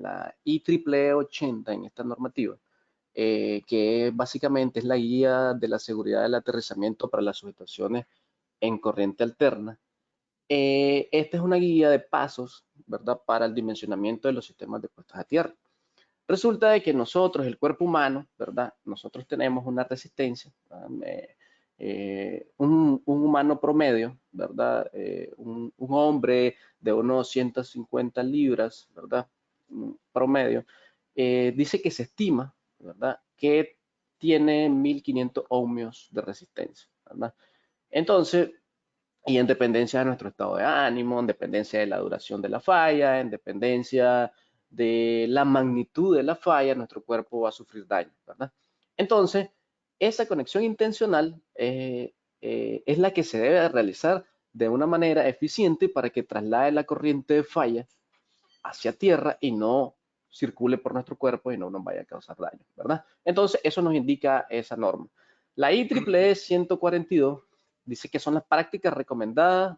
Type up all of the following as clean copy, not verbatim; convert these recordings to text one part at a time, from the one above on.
la IEEE 80 en esta normativa, que básicamente es la guía de la seguridad del aterrizamiento para las situaciones en corriente alterna. Esta es una guía de pasos, ¿verdad?, para el dimensionamiento de los sistemas de puestas a tierra. Resulta de que nosotros, el cuerpo humano, ¿verdad?, nosotros tenemos una resistencia, un humano promedio, ¿verdad?, un hombre de unos 150 libras, ¿verdad?, promedio, dice que se estima, ¿verdad?, que tiene 1500 ohmios de resistencia, ¿verdad? Entonces, y en dependencia de nuestro estado de ánimo, en dependencia de la duración de la falla, en dependencia de la magnitud de la falla, nuestro cuerpo va a sufrir daño, ¿verdad? Entonces, esa conexión intencional es la que se debe realizar de una manera eficiente para que traslade la corriente de falla hacia tierra y no circule por nuestro cuerpo y no nos vaya a causar daño, ¿verdad? Entonces, eso nos indica esa norma. La IEEE 142 dice que son las prácticas recomendadas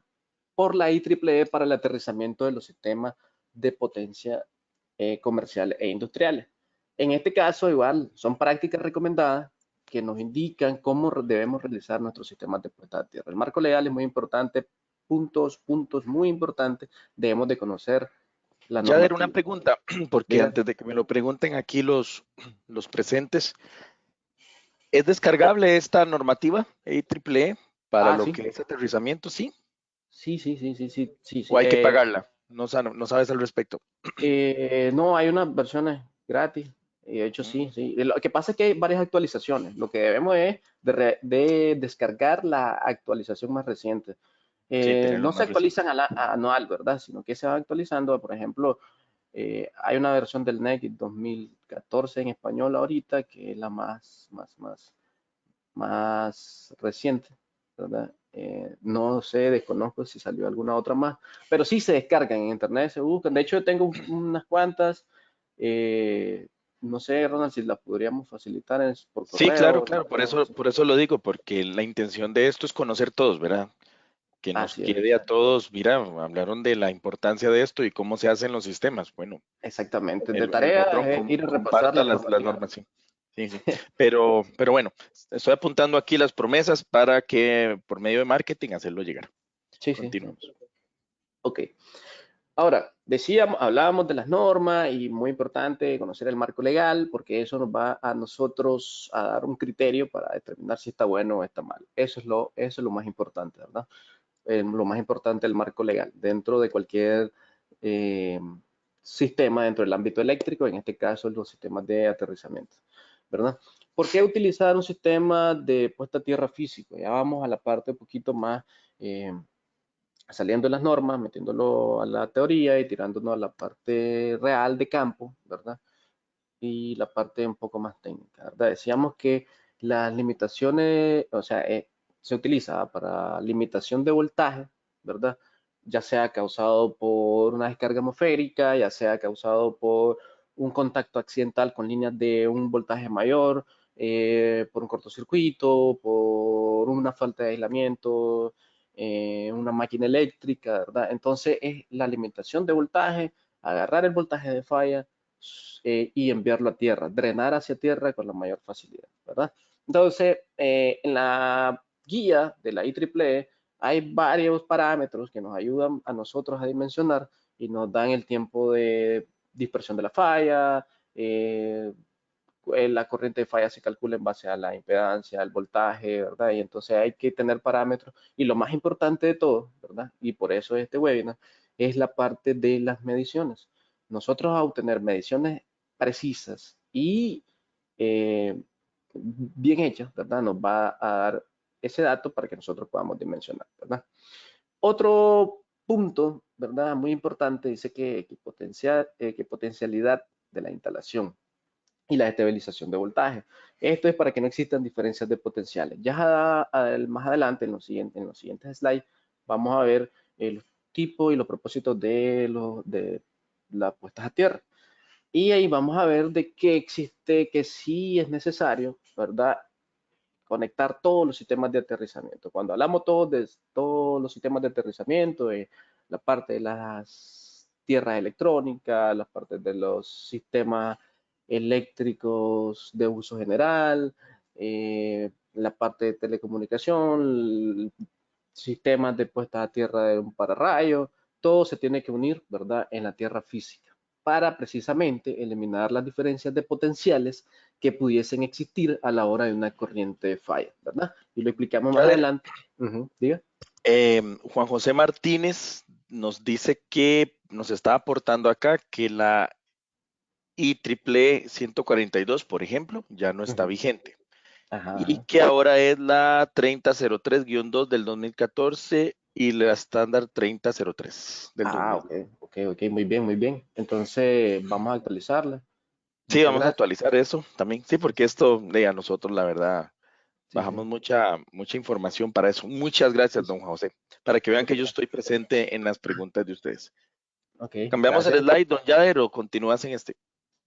por la IEEE para el aterrizamiento de los sistemas de potencia comerciales e industriales. En este caso, igual, son prácticas recomendadas que nos indican cómo debemos realizar nuestros sistemas de puesta a tierra. El marco legal es muy importante, puntos muy importantes, debemos de conocer la Yader, una normativa. pregunta, porque Diga. antes de que me lo pregunten aquí los presentes, ¿es descargable esta normativa IEEE para Ah, lo sí. que es aterrizamiento? Sí. Sí. ¿O hay que pagarla? No, no sabes al respecto. No, hay unas versiones gratis. Y de hecho, Mm, sí. Lo que pasa es que hay varias actualizaciones. Lo que debemos es de descargar la actualización más reciente. sí, tener la No se más reciente. actualizan anual, ¿verdad? Sino que se va actualizando. Por ejemplo, hay una versión del NEC 2014 en español ahorita, que es la más reciente, ¿verdad? No sé, desconozco si salió alguna otra más, pero sí se descargan en internet, se buscan. De hecho, tengo unas cuantas. eh, no sé, Ronald, si las podríamos facilitar por Sí, claro, correo. claro, por eso lo digo, porque la intención de esto es conocer todos, ¿verdad? Que nos Así es, quede a todos, mira, hablaron de la importancia de esto y cómo se hacen los sistemas. Bueno, exactamente. De el tarea patrón es ir a repasar comparta las las normativas. normas, sí. Sí, sí. Pero bueno, estoy apuntando aquí las promesas para que por medio de marketing hacerlo llegar. Sí. Continuamos. Ok. Ahora, hablábamos de las normas y muy importante conocer el marco legal porque eso nos va a nosotros a dar un criterio para determinar si está bueno o está mal. Eso es lo más importante, ¿verdad? Lo más importante el marco legal dentro de cualquier eh, sistema dentro del ámbito eléctrico, en este caso los sistemas de aterrizamiento, ¿verdad? ¿Por qué utilizar un sistema de puesta a tierra físico? Ya vamos a la parte un poquito más eh, saliendo de las normas, metiéndolo a la teoría y tirándonos a la parte real de campo, ¿verdad? Y la parte un poco más técnica, ¿verdad? Decíamos que las limitaciones, o sea, se utiliza para limitación de voltaje, ¿verdad? Ya sea causado por una descarga atmosférica, ya sea causado por un contacto accidental con líneas de un voltaje mayor, por un cortocircuito, por una falta de aislamiento, una máquina eléctrica, ¿verdad? Entonces es la limitación de voltaje, agarrar el voltaje de falla y enviarlo a tierra, drenar hacia tierra con la mayor facilidad, ¿verdad? Entonces, en la guía de la IEEE hay varios parámetros que nos ayudan a nosotros a dimensionar y nos dan el tiempo de dispersión de la falla, la corriente de falla se calcula en base a la impedancia, al voltaje, ¿verdad? Y entonces hay que tener parámetros. Y lo más importante de todo, ¿verdad? Y por eso este webinar es la parte de las mediciones. Nosotros a obtener mediciones precisas y bien hechas, ¿verdad? Nos va a dar ese dato para que nosotros podamos dimensionar, ¿verdad? Otro punto, ¿verdad? Muy importante, dice que potencialidad de la instalación y la estabilización de voltaje. Esto es para que no existan diferencias de potenciales. Ya más adelante, en los siguientes slides, vamos a ver el tipo y los propósitos de las puestas a tierra. Y ahí vamos a ver de qué existe, que sí es necesario, ¿verdad? Conectar todos los sistemas de aterrizamiento. Cuando hablamos de todos los sistemas de aterrizamiento, de la parte de las tierras electrónicas, las partes de los sistemas eléctricos de uso general, la parte de telecomunicación, sistemas de puesta a tierra de un pararrayo, todo se tiene que unir, ¿verdad?, en la tierra física para precisamente eliminar las diferencias de potenciales que pudiesen existir a la hora de una corriente de falla, ¿verdad? Y lo explicamos más Brother, adelante. Diga. Juan José Martínez nos dice que nos está aportando acá que la IEEE 142, por ejemplo, ya no está vigente Ajá, y ajá. que ahora es la 3003-2 del 2014 y la estándar 3003 del Ah, 2000. ok, ok, ok, muy bien, muy bien. Entonces, vamos a actualizarla. Sí, Muchas vamos a gracias. actualizar eso también. Sí, porque esto de a nosotros, la verdad, Sí, sí, bajamos mucha información para eso. Muchas sí, gracias, sí. don José, para que vean Ok, que yo estoy presente en las preguntas de ustedes. ok, Cambiamos el gracias. slide, don Yader, o continúas en este.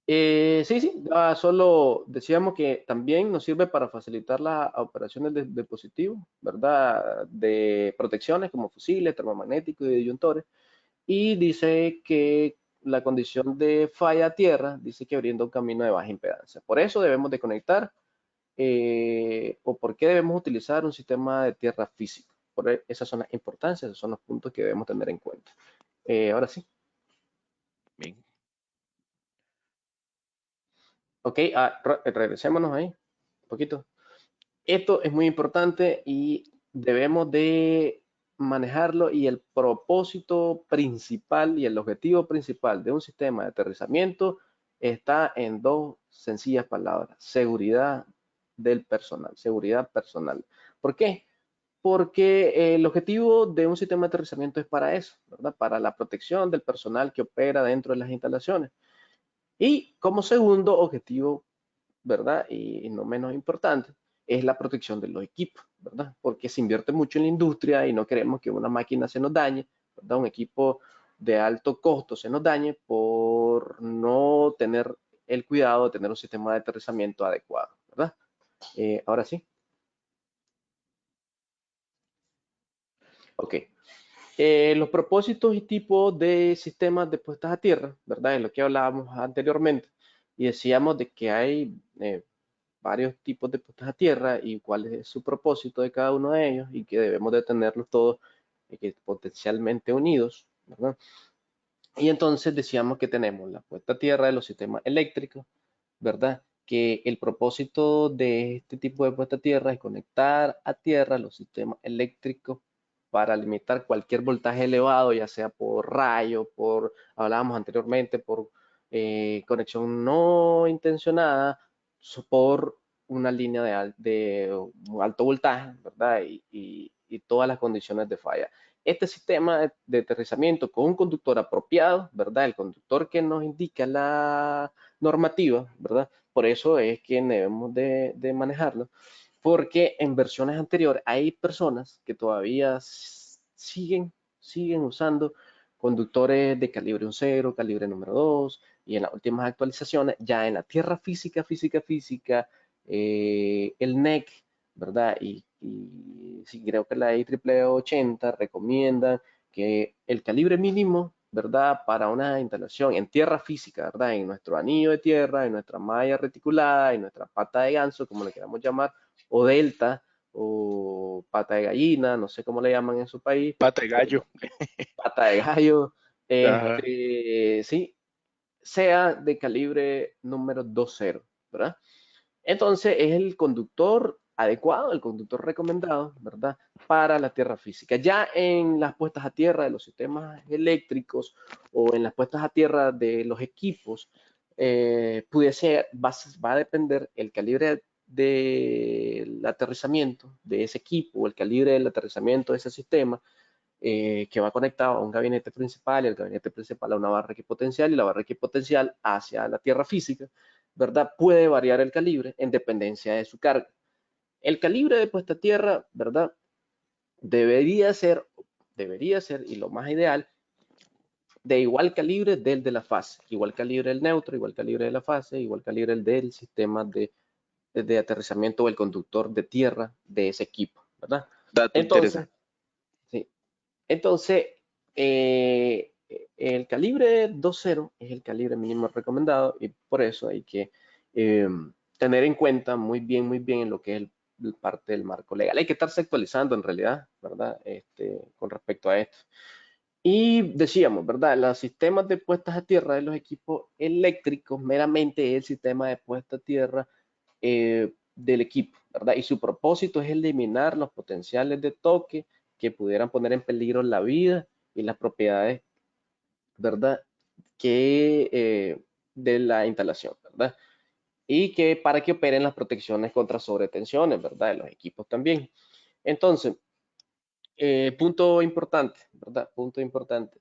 Sí, sí, solo decíamos que también nos sirve para facilitar las operaciones de dispositivos, ¿verdad? De protecciones como fusiles, termomagnéticos y disyuntores. Y dice que la condición de falla a tierra dice que brinda un camino de baja impedancia. Por eso debemos de conectar o por qué debemos utilizar un sistema de tierra físico. Esas son las importancias, esos son los puntos que debemos tener en cuenta. Ahora sí. Bien. Ok, regresémonos ahí un poquito. Esto es muy importante y debemos de manejarlo y el propósito principal y el objetivo principal de un sistema de aterrizamiento está en dos sencillas palabras: seguridad del personal, seguridad personal. ¿Por qué? Porque el objetivo de un sistema de aterrizamiento es para eso, ¿verdad? Para la protección del personal que opera dentro de las instalaciones. Y como segundo objetivo, ¿verdad? Y no menos importante, es la protección de los equipos, ¿verdad? Porque se invierte mucho en la industria y no queremos que una máquina se nos dañe, ¿verdad? Un equipo de alto costo se nos dañe por no tener el cuidado de tener un sistema de aterrizamiento adecuado, ¿verdad? Ahora sí. Ok. Los propósitos y tipos de sistemas de puestas a tierra, ¿verdad? Es lo que hablábamos anteriormente. Y decíamos de que hay varios tipos de puestas a tierra y cuál es su propósito de cada uno de ellos y que debemos de tenerlos todos potencialmente unidos, ¿verdad? Y entonces decíamos que tenemos la puesta a tierra de los sistemas eléctricos, ¿verdad? Que el propósito de este tipo de puesta a tierra es conectar a tierra los sistemas eléctricos para limitar cualquier voltaje elevado, ya sea por rayo, hablábamos anteriormente, por conexión no intencionada, por una línea de alto voltaje, ¿verdad? Y todas las condiciones de falla. Este sistema de aterrizamiento con un conductor apropiado, ¿verdad? El conductor que nos indica la normativa, ¿verdad? Por eso es que debemos de manejarlo, porque en versiones anteriores hay personas que todavía siguen usando conductores de calibre 1.0, calibre número 2, y en las últimas actualizaciones, ya en la tierra física, el NEC, ¿verdad? Y sí, creo que la IEEE 80 recomienda que el calibre mínimo, ¿verdad? Para una instalación en tierra física, ¿verdad? En nuestro anillo de tierra, en nuestra malla reticulada, en nuestra pata de ganso, como le queramos llamar, o delta, o pata de gallina, no sé cómo le llaman en su país, Pata de gallo. pata de gallo, Ajá. sí, sea de calibre número 2.0, ¿verdad? Entonces es el conductor adecuado, el conductor recomendado, ¿verdad? Para la tierra física. Ya en las puestas a tierra de los sistemas eléctricos o en las puestas a tierra de los equipos, va a depender el calibre del aterrizamiento de ese equipo, el calibre del aterrizamiento de ese sistema, que va conectado a un gabinete principal y el gabinete principal a una barra equipotencial y la barra equipotencial hacia la tierra física, ¿verdad? Puede variar el calibre en dependencia de su carga. El calibre de puesta a tierra, ¿verdad? Debería ser, y lo más ideal, de igual calibre del de la fase, igual calibre del neutro, igual calibre de la fase, igual calibre del sistema de aterrizamiento o el conductor de tierra de ese equipo, ¿verdad? Dato Entonces, interesante. sí, entonces, eh, el calibre 2.0 es el calibre mínimo recomendado y por eso hay que tener en cuenta muy bien en lo que es el parte del marco legal. Hay que estarse actualizando en realidad, ¿verdad? Con respecto a esto. Y decíamos, ¿verdad? Los sistemas de puestas a tierra de los equipos eléctricos meramente es el sistema de puesta a tierra del equipo, ¿verdad? Y su propósito es eliminar los potenciales de toque que pudieran poner en peligro la vida y las propiedades, ¿verdad? De la instalación, ¿verdad? Y que para que operen las protecciones contra sobretensiones, ¿verdad? De los equipos también. Entonces, punto importante, ¿verdad? Punto importante.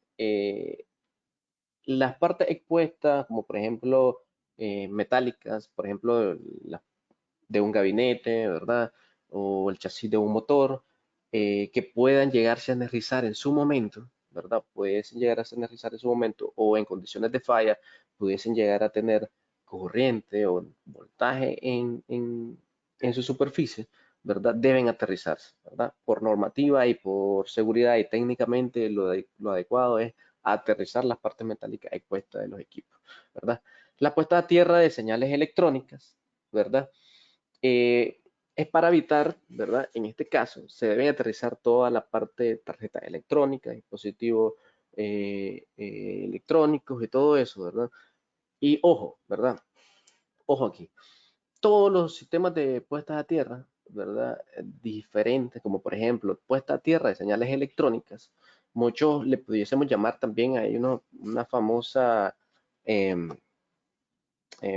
Las partes expuestas, como por ejemplo metálicas, por ejemplo, de un gabinete, ¿verdad? O el chasis de un motor, que puedan llegarse a energizar en su momento, ¿verdad? Pudiesen llegar a energizar en su momento o en condiciones de falla, pudiesen llegar a tener corriente o voltaje en su superficie, ¿verdad? Deben aterrizarse, ¿verdad? Por normativa y por seguridad y técnicamente lo adecuado es aterrizar las partes metálicas expuestas de los equipos, ¿verdad? La puesta a tierra de señales electrónicas, ¿verdad? Eh, es para evitar, ¿verdad? En este caso, se deben aterrizar toda la parte de tarjetas electrónicas, dispositivos electrónicos y todo eso, ¿verdad? Y ojo, ¿verdad? Ojo aquí. Todos los sistemas de puestas a tierra, ¿verdad? Diferentes, como por ejemplo, puesta a tierra de señales electrónicas, muchos le pudiésemos llamar también, hay una famosa em,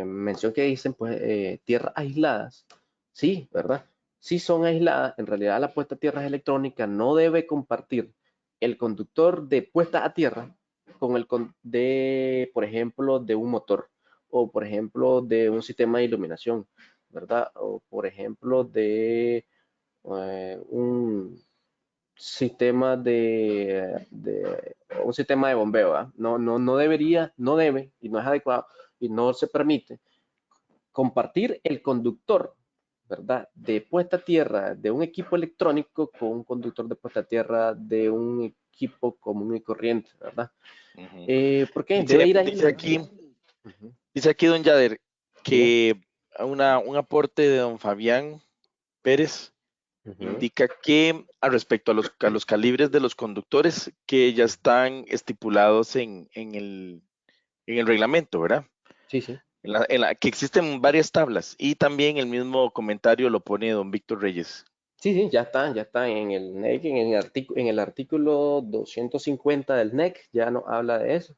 mención que dicen, pues, tierras aisladas. Sí, ¿verdad? Sí son aisladas. En realidad, la puesta a tierra electrónica no debe compartir el conductor de puesta a tierra con por ejemplo, de un motor o, por ejemplo, de un sistema de iluminación, ¿verdad? O, por ejemplo, de un sistema un sistema de bombeo, ¿verdad? No debería, no debe y no es adecuado y no se permite compartir el conductor, ¿verdad? De puesta a tierra de un equipo electrónico con un conductor de puesta a tierra de un equipo común y corriente, ¿verdad? Ujú. ¿Por qué? Debe ir Dice aislado. aquí, Ujú. dice aquí don Yader Diga. que un aporte de don Fabián Pérez Ujú. indica que respecto a los calibres de los conductores que ya están estipulados en el reglamento, ¿verdad? Sí, sí. Que existen varias tablas y también el mismo comentario lo pone don Víctor Reyes. Sí, sí, ya está en el NEC, en el artículo 250 del NEC, ya no habla de eso.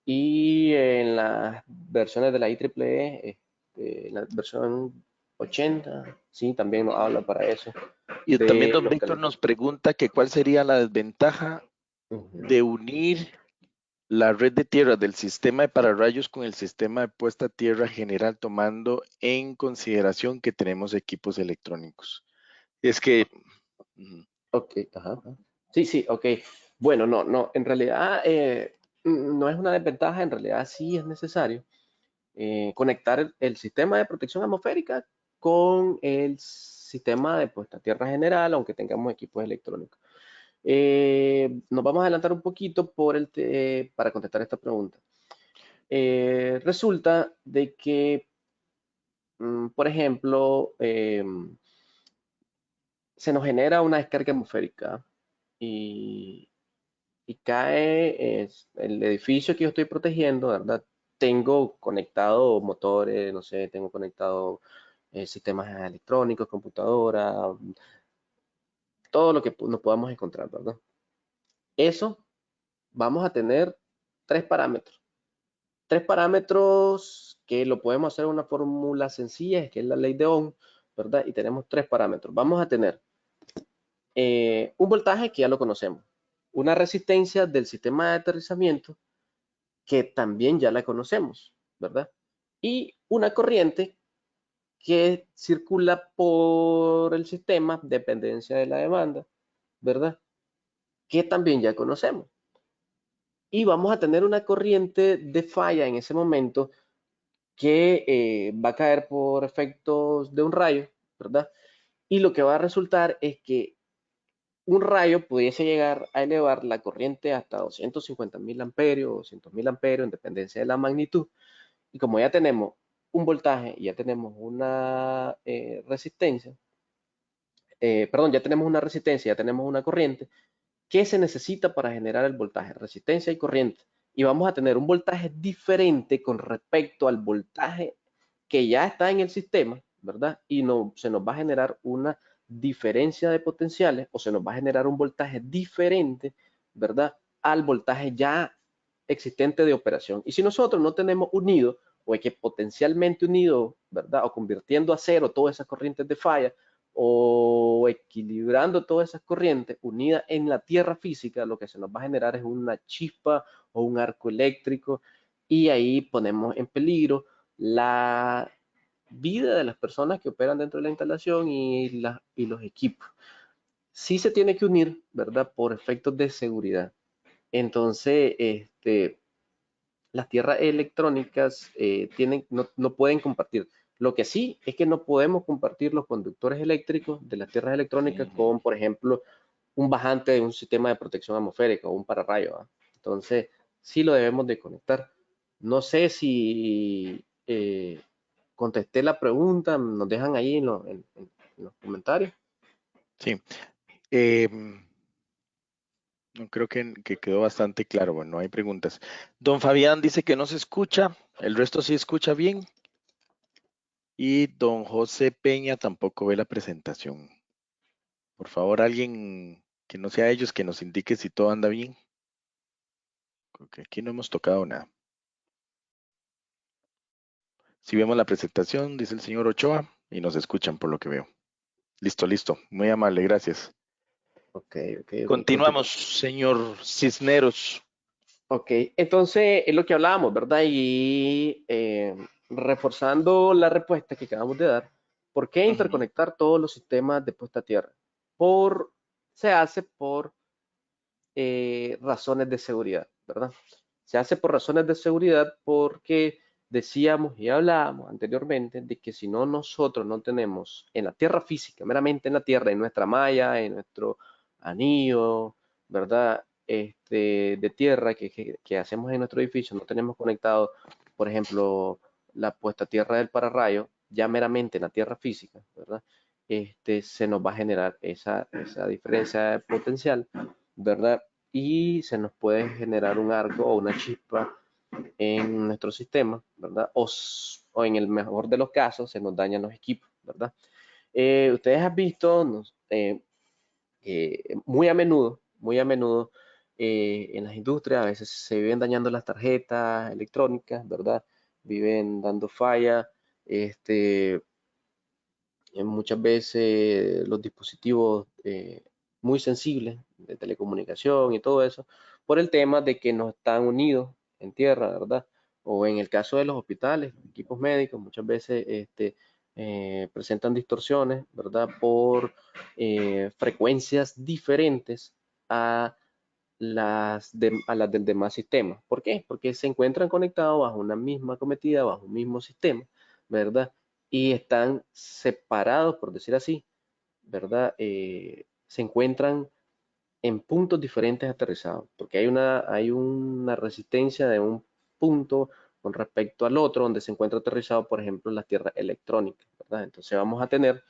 Y en las versiones de la IEEE, en la versión 80, sí, también nos habla para eso, Y también de don los Víctor calibres. nos pregunta que cuál sería la desventaja Ujú. de unir la red de tierra del sistema de pararrayos con el sistema de puesta a tierra general, tomando en consideración que tenemos equipos electrónicos. Es que, ujú, Ok, ajá, ajá. Sí, sí, ok. Bueno, no, en realidad no es una desventaja, en realidad sí es necesario conectar el sistema de protección atmosférica con el sistema de puesta a tierra general, aunque tengamos equipos electrónicos. Nos vamos a adelantar un poquito para contestar esta pregunta. Resulta de que, por ejemplo, se nos genera una descarga atmosférica y, y cae el edificio que yo estoy protegiendo, ¿verdad? Tengo conectado motores, no sé, tengo conectado sistemas electrónicos, computadora, todo lo que nos podamos encontrar, ¿verdad? Eso vamos a tener tres parámetros. Tres parámetros que lo podemos hacer en una fórmula sencilla, que es la ley de Ohm, ¿verdad? Y tenemos tres parámetros. Vamos a tener un voltaje que ya lo conocemos, una resistencia del sistema de aterrizamiento que también ya la conocemos, ¿verdad? Y una corriente que circula por el sistema, dependencia de la demanda, ¿verdad? Que también ya conocemos. Y vamos a tener una corriente de falla en ese momento que va a caer por efectos de un rayo, ¿verdad? Y lo que va a resultar es que un rayo pudiese llegar a elevar la corriente hasta 250.000 amperios, 200.000 amperios, en dependencia de la magnitud. Y como ya tenemos un voltaje y ya tenemos una resistencia, perdón, ya tenemos una resistencia, ya tenemos una corriente, ¿qué se necesita para generar el voltaje? Resistencia y corriente. Y vamos a tener un voltaje diferente con respecto al voltaje que ya está en el sistema, ¿verdad? Y no, se nos va a generar una diferencia de potenciales o se nos va a generar un voltaje diferente, ¿verdad? Al voltaje ya existente de operación. Y si nosotros no tenemos unido o es que potencialmente unido, ¿verdad? O convirtiendo a cero todas esas corrientes de falla, o equilibrando todas esas corrientes unidas en la tierra física, lo que se nos va a generar es una chispa o un arco eléctrico y ahí ponemos en peligro la vida de las personas que operan dentro de la instalación y los equipos. Sí se tiene que unir, ¿verdad? Por efectos de seguridad. Entonces, las tierras electrónicas no pueden compartir. Lo que sí es que no podemos compartir los conductores eléctricos de las tierras electrónicas con, por ejemplo, un bajante de un sistema de protección atmosférica o un pararrayo, ¿va? Entonces, sí lo debemos de conectar. No sé si contesté la pregunta, nos dejan ahí en los comentarios. Sí. No, creo que quedó bastante claro. Bueno, no hay preguntas. Don Fabián dice que no se escucha, el resto sí escucha bien. Y don José Peña tampoco ve la presentación. Por favor, alguien que no sea ellos que nos indique si todo anda bien. Porque aquí no hemos tocado nada. Si vemos la presentación, dice el señor Ochoa, y nos escuchan por lo que veo. Listo, listo. Muy amable, gracias. Ok, ok, ok. Continuamos, señor Cisneros. Ok, entonces es lo que hablábamos, ¿verdad? Y reforzando la respuesta que acabamos de dar, ¿por qué Ujú. interconectar todos los sistemas de puesta a tierra? Se hace por razones de seguridad, ¿verdad? Se hace por razones de seguridad porque decíamos y hablábamos anteriormente de que si no nosotros no tenemos en la tierra física, meramente en la tierra, en nuestra malla, en nuestro anillo, ¿verdad? De tierra que hacemos en nuestro edificio, no tenemos conectado, por ejemplo, la puesta a tierra del pararrayo, ya meramente en la tierra física, ¿verdad? Se nos va a generar esa diferencia potencial, ¿verdad? Y se nos puede generar un arco o una chispa en nuestro sistema, ¿verdad? O en el mejor de los casos se nos dañan los equipos, ¿verdad? Ustedes han visto muy a menudo en las industrias a veces se viven dañando las tarjetas electrónicas, ¿verdad? Viven dando falla, muchas veces los dispositivos muy sensibles de telecomunicación y todo eso, por el tema de que no están unidos en tierra, ¿verdad? O en el caso de los hospitales, equipos médicos, muchas veces presentan distorsiones, ¿verdad? Por frecuencias diferentes a a las del demás sistema. ¿Por qué? Porque se encuentran conectados bajo una misma cometida, bajo un mismo sistema, ¿verdad? Y están separados, por decir así, ¿verdad? Se encuentran en puntos diferentes aterrizados, porque hay una resistencia de un punto con respecto al otro donde se encuentra aterrizado, por ejemplo, en las tierras electrónicas, ¿verdad? Entonces vamos a tener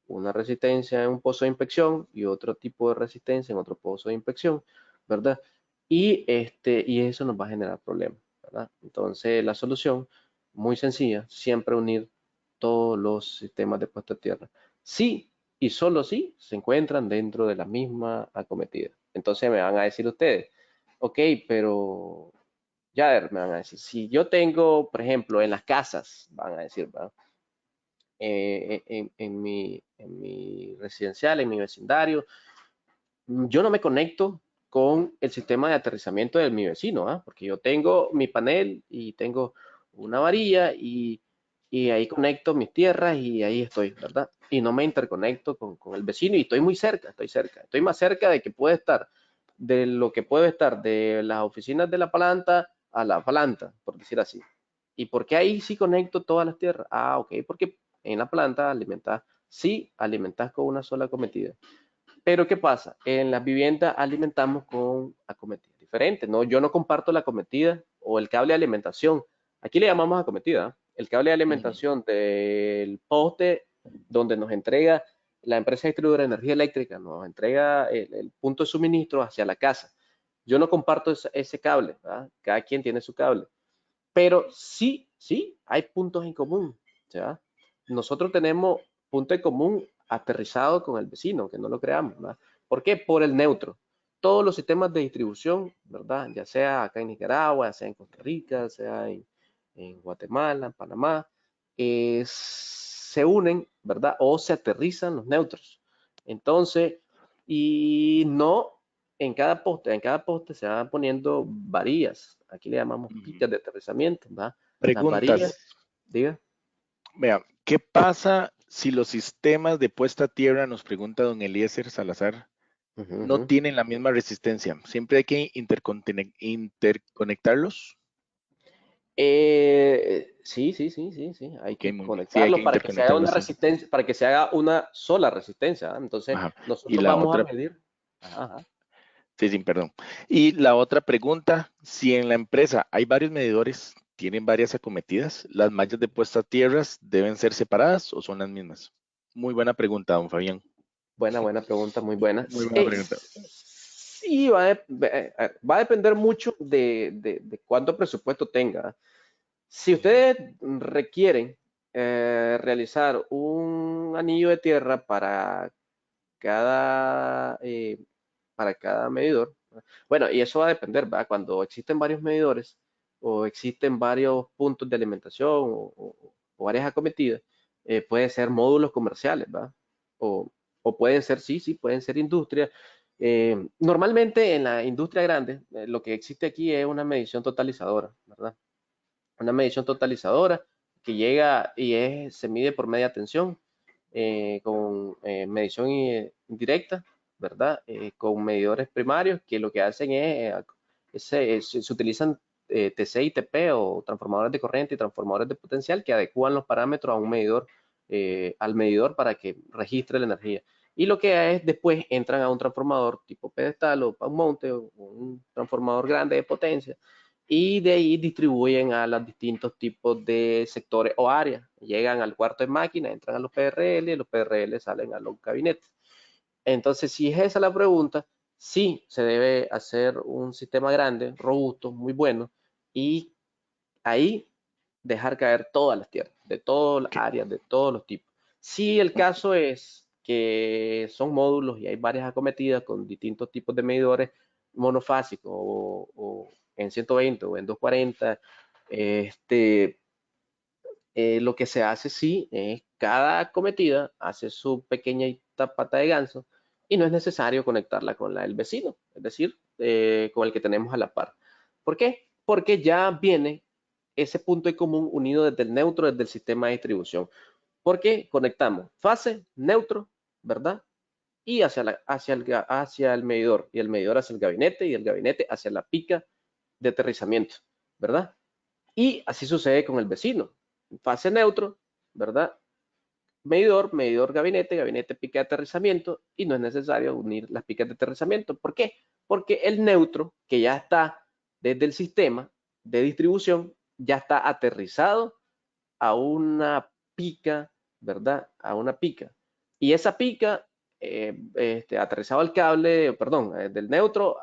una resistencia en un pozo de inspección y otro tipo de resistencia en otro pozo de inspección, ¿verdad? Y eso nos va a generar problemas, ¿verdad? Entonces, la solución, muy sencilla, siempre unir todos los sistemas de puesta a tierra. Sí y solo si se encuentran dentro de la misma acometida. Entonces me van a decir ustedes, ok, pero ya me van a decir, si yo tengo, por ejemplo, en las casas, van a decir, ¿verdad? En mi residencial, en mi vecindario, yo no me conecto con el sistema de aterrizamiento de mi vecino, ¿ah? Porque yo tengo mi panel y tengo una varilla y ahí conecto mis tierras y ahí estoy, ¿verdad? Y no me interconecto con el vecino y estoy muy cerca, estoy cerca. Estoy más cerca de que puede estar, de lo que puede estar de las oficinas de la planta a la planta, por decir así. ¿Y por qué ahí sí conecto todas las tierras? Ah, ok, porque en la planta alimentas, sí alimentas con una sola cometida Pero ¿qué pasa? En las viviendas alimentamos con acometidas diferentes, ¿no? Yo no comparto la acometida o el cable de alimentación. Aquí le llamamos acometida, ¿eh? El cable de Ujú. alimentación del poste donde nos entrega la empresa distribuidora de energía eléctrica, nos entrega el punto de suministro hacia la casa. Yo no comparto ese cable, ¿verdad? Cada quien tiene su cable. Pero sí, sí, hay puntos en común, ¿ya? Nosotros tenemos punto en común aterrizado con el vecino, que no lo creamos, ¿verdad? ¿Por qué? Por el neutro. Todos los sistemas de distribución, ¿verdad? Ya sea acá en Nicaragua, sea en Costa Rica, sea en Guatemala, en Panamá, se unen, ¿verdad? O se aterrizan los neutros. Entonces, y no en cada poste se van poniendo varillas. Aquí le llamamos Ujú. picas de aterrizamiento, ¿verdad? Las varillas, Preguntas. diga. Vea, ¿qué pasa si los sistemas de puesta a tierra, nos pregunta don Eliezer Salazar, Ujú, no ujú. tienen la misma resistencia? ¿Siempre hay que interconectarlos? Sí, sí, sí, sí, sí. Hay Ok, que muy bien. Sí, hay que conectarlo para que se haga una interconectarlos siempre. resistencia, para que se haga una sola resistencia, ¿verdad? Entonces, Ajá. Y nosotros la vamos a otra, medir. Ajá, ajá. sí, sí, perdón. Y la otra pregunta, si en la empresa hay varios medidores, tienen varias acometidas, ¿las mallas de puesta a tierras deben ser separadas o son las mismas? Muy buena pregunta, don Fabián. Buena, buena pregunta, muy buena. Muy buena pregunta. Sí, va a depender mucho de cuánto presupuesto tenga. Si ustedes requieren realizar un anillo de tierra cada, eh, para cada medidor, ¿verdad? Bueno, y eso va a depender, ¿verdad? Cuando existen varios medidores o existen varios puntos de alimentación o varias acometidas, puede ser módulos comerciales, ¿verdad? O pueden ser, sí, sí, pueden ser industrias. Normalmente en la industria grande, lo que existe aquí es una medición totalizadora, ¿verdad? Una medición totalizadora que llega y se mide por media tensión, con medición indirecta, ¿verdad? Con medidores primarios que lo que hacen se utilizan TC y TP o transformadores de corriente y transformadores de potencial que adecúan los parámetros a un medidor, al medidor para que registre la energía. Y lo que es después entran a un transformador tipo pedestal o un monte o un transformador grande de potencia y de ahí distribuyen a los distintos tipos de sectores o áreas. Llegan al cuarto de máquina, entran a los PRL y los PRL salen a los gabinetes. Entonces, si es esa la pregunta, sí se debe hacer un sistema grande, robusto, muy bueno, y ahí dejar caer todas las tierras, de todas las Ok. áreas, de todos los tipos. Si el caso es que son módulos y hay varias acometidas con distintos tipos de medidores monofásicos o en 120 o en 240, lo que se hace sí es cada acometida hace su pequeña pata de ganso y no es necesario conectarla con la del vecino, es decir, con el que tenemos a la par. ¿Por qué? Porque ya viene ese punto en común unido desde el neutro, desde el sistema de distribución. Porque conectamos fase, neutro, ¿verdad? Y hacia el medidor, y el medidor hacia el gabinete, y el gabinete hacia la pica de aterrizamiento, ¿verdad? Y así sucede con el vecino. Fase neutro, ¿verdad? Medidor, medidor gabinete, gabinete pica de aterrizamiento y no es necesario unir las picas de aterrizamiento. ¿Por qué? Porque el neutro que ya está desde el sistema de distribución ya está aterrizado a una pica, ¿verdad? A una pica. Y esa pica, aterrizado al cable, perdón, del neutro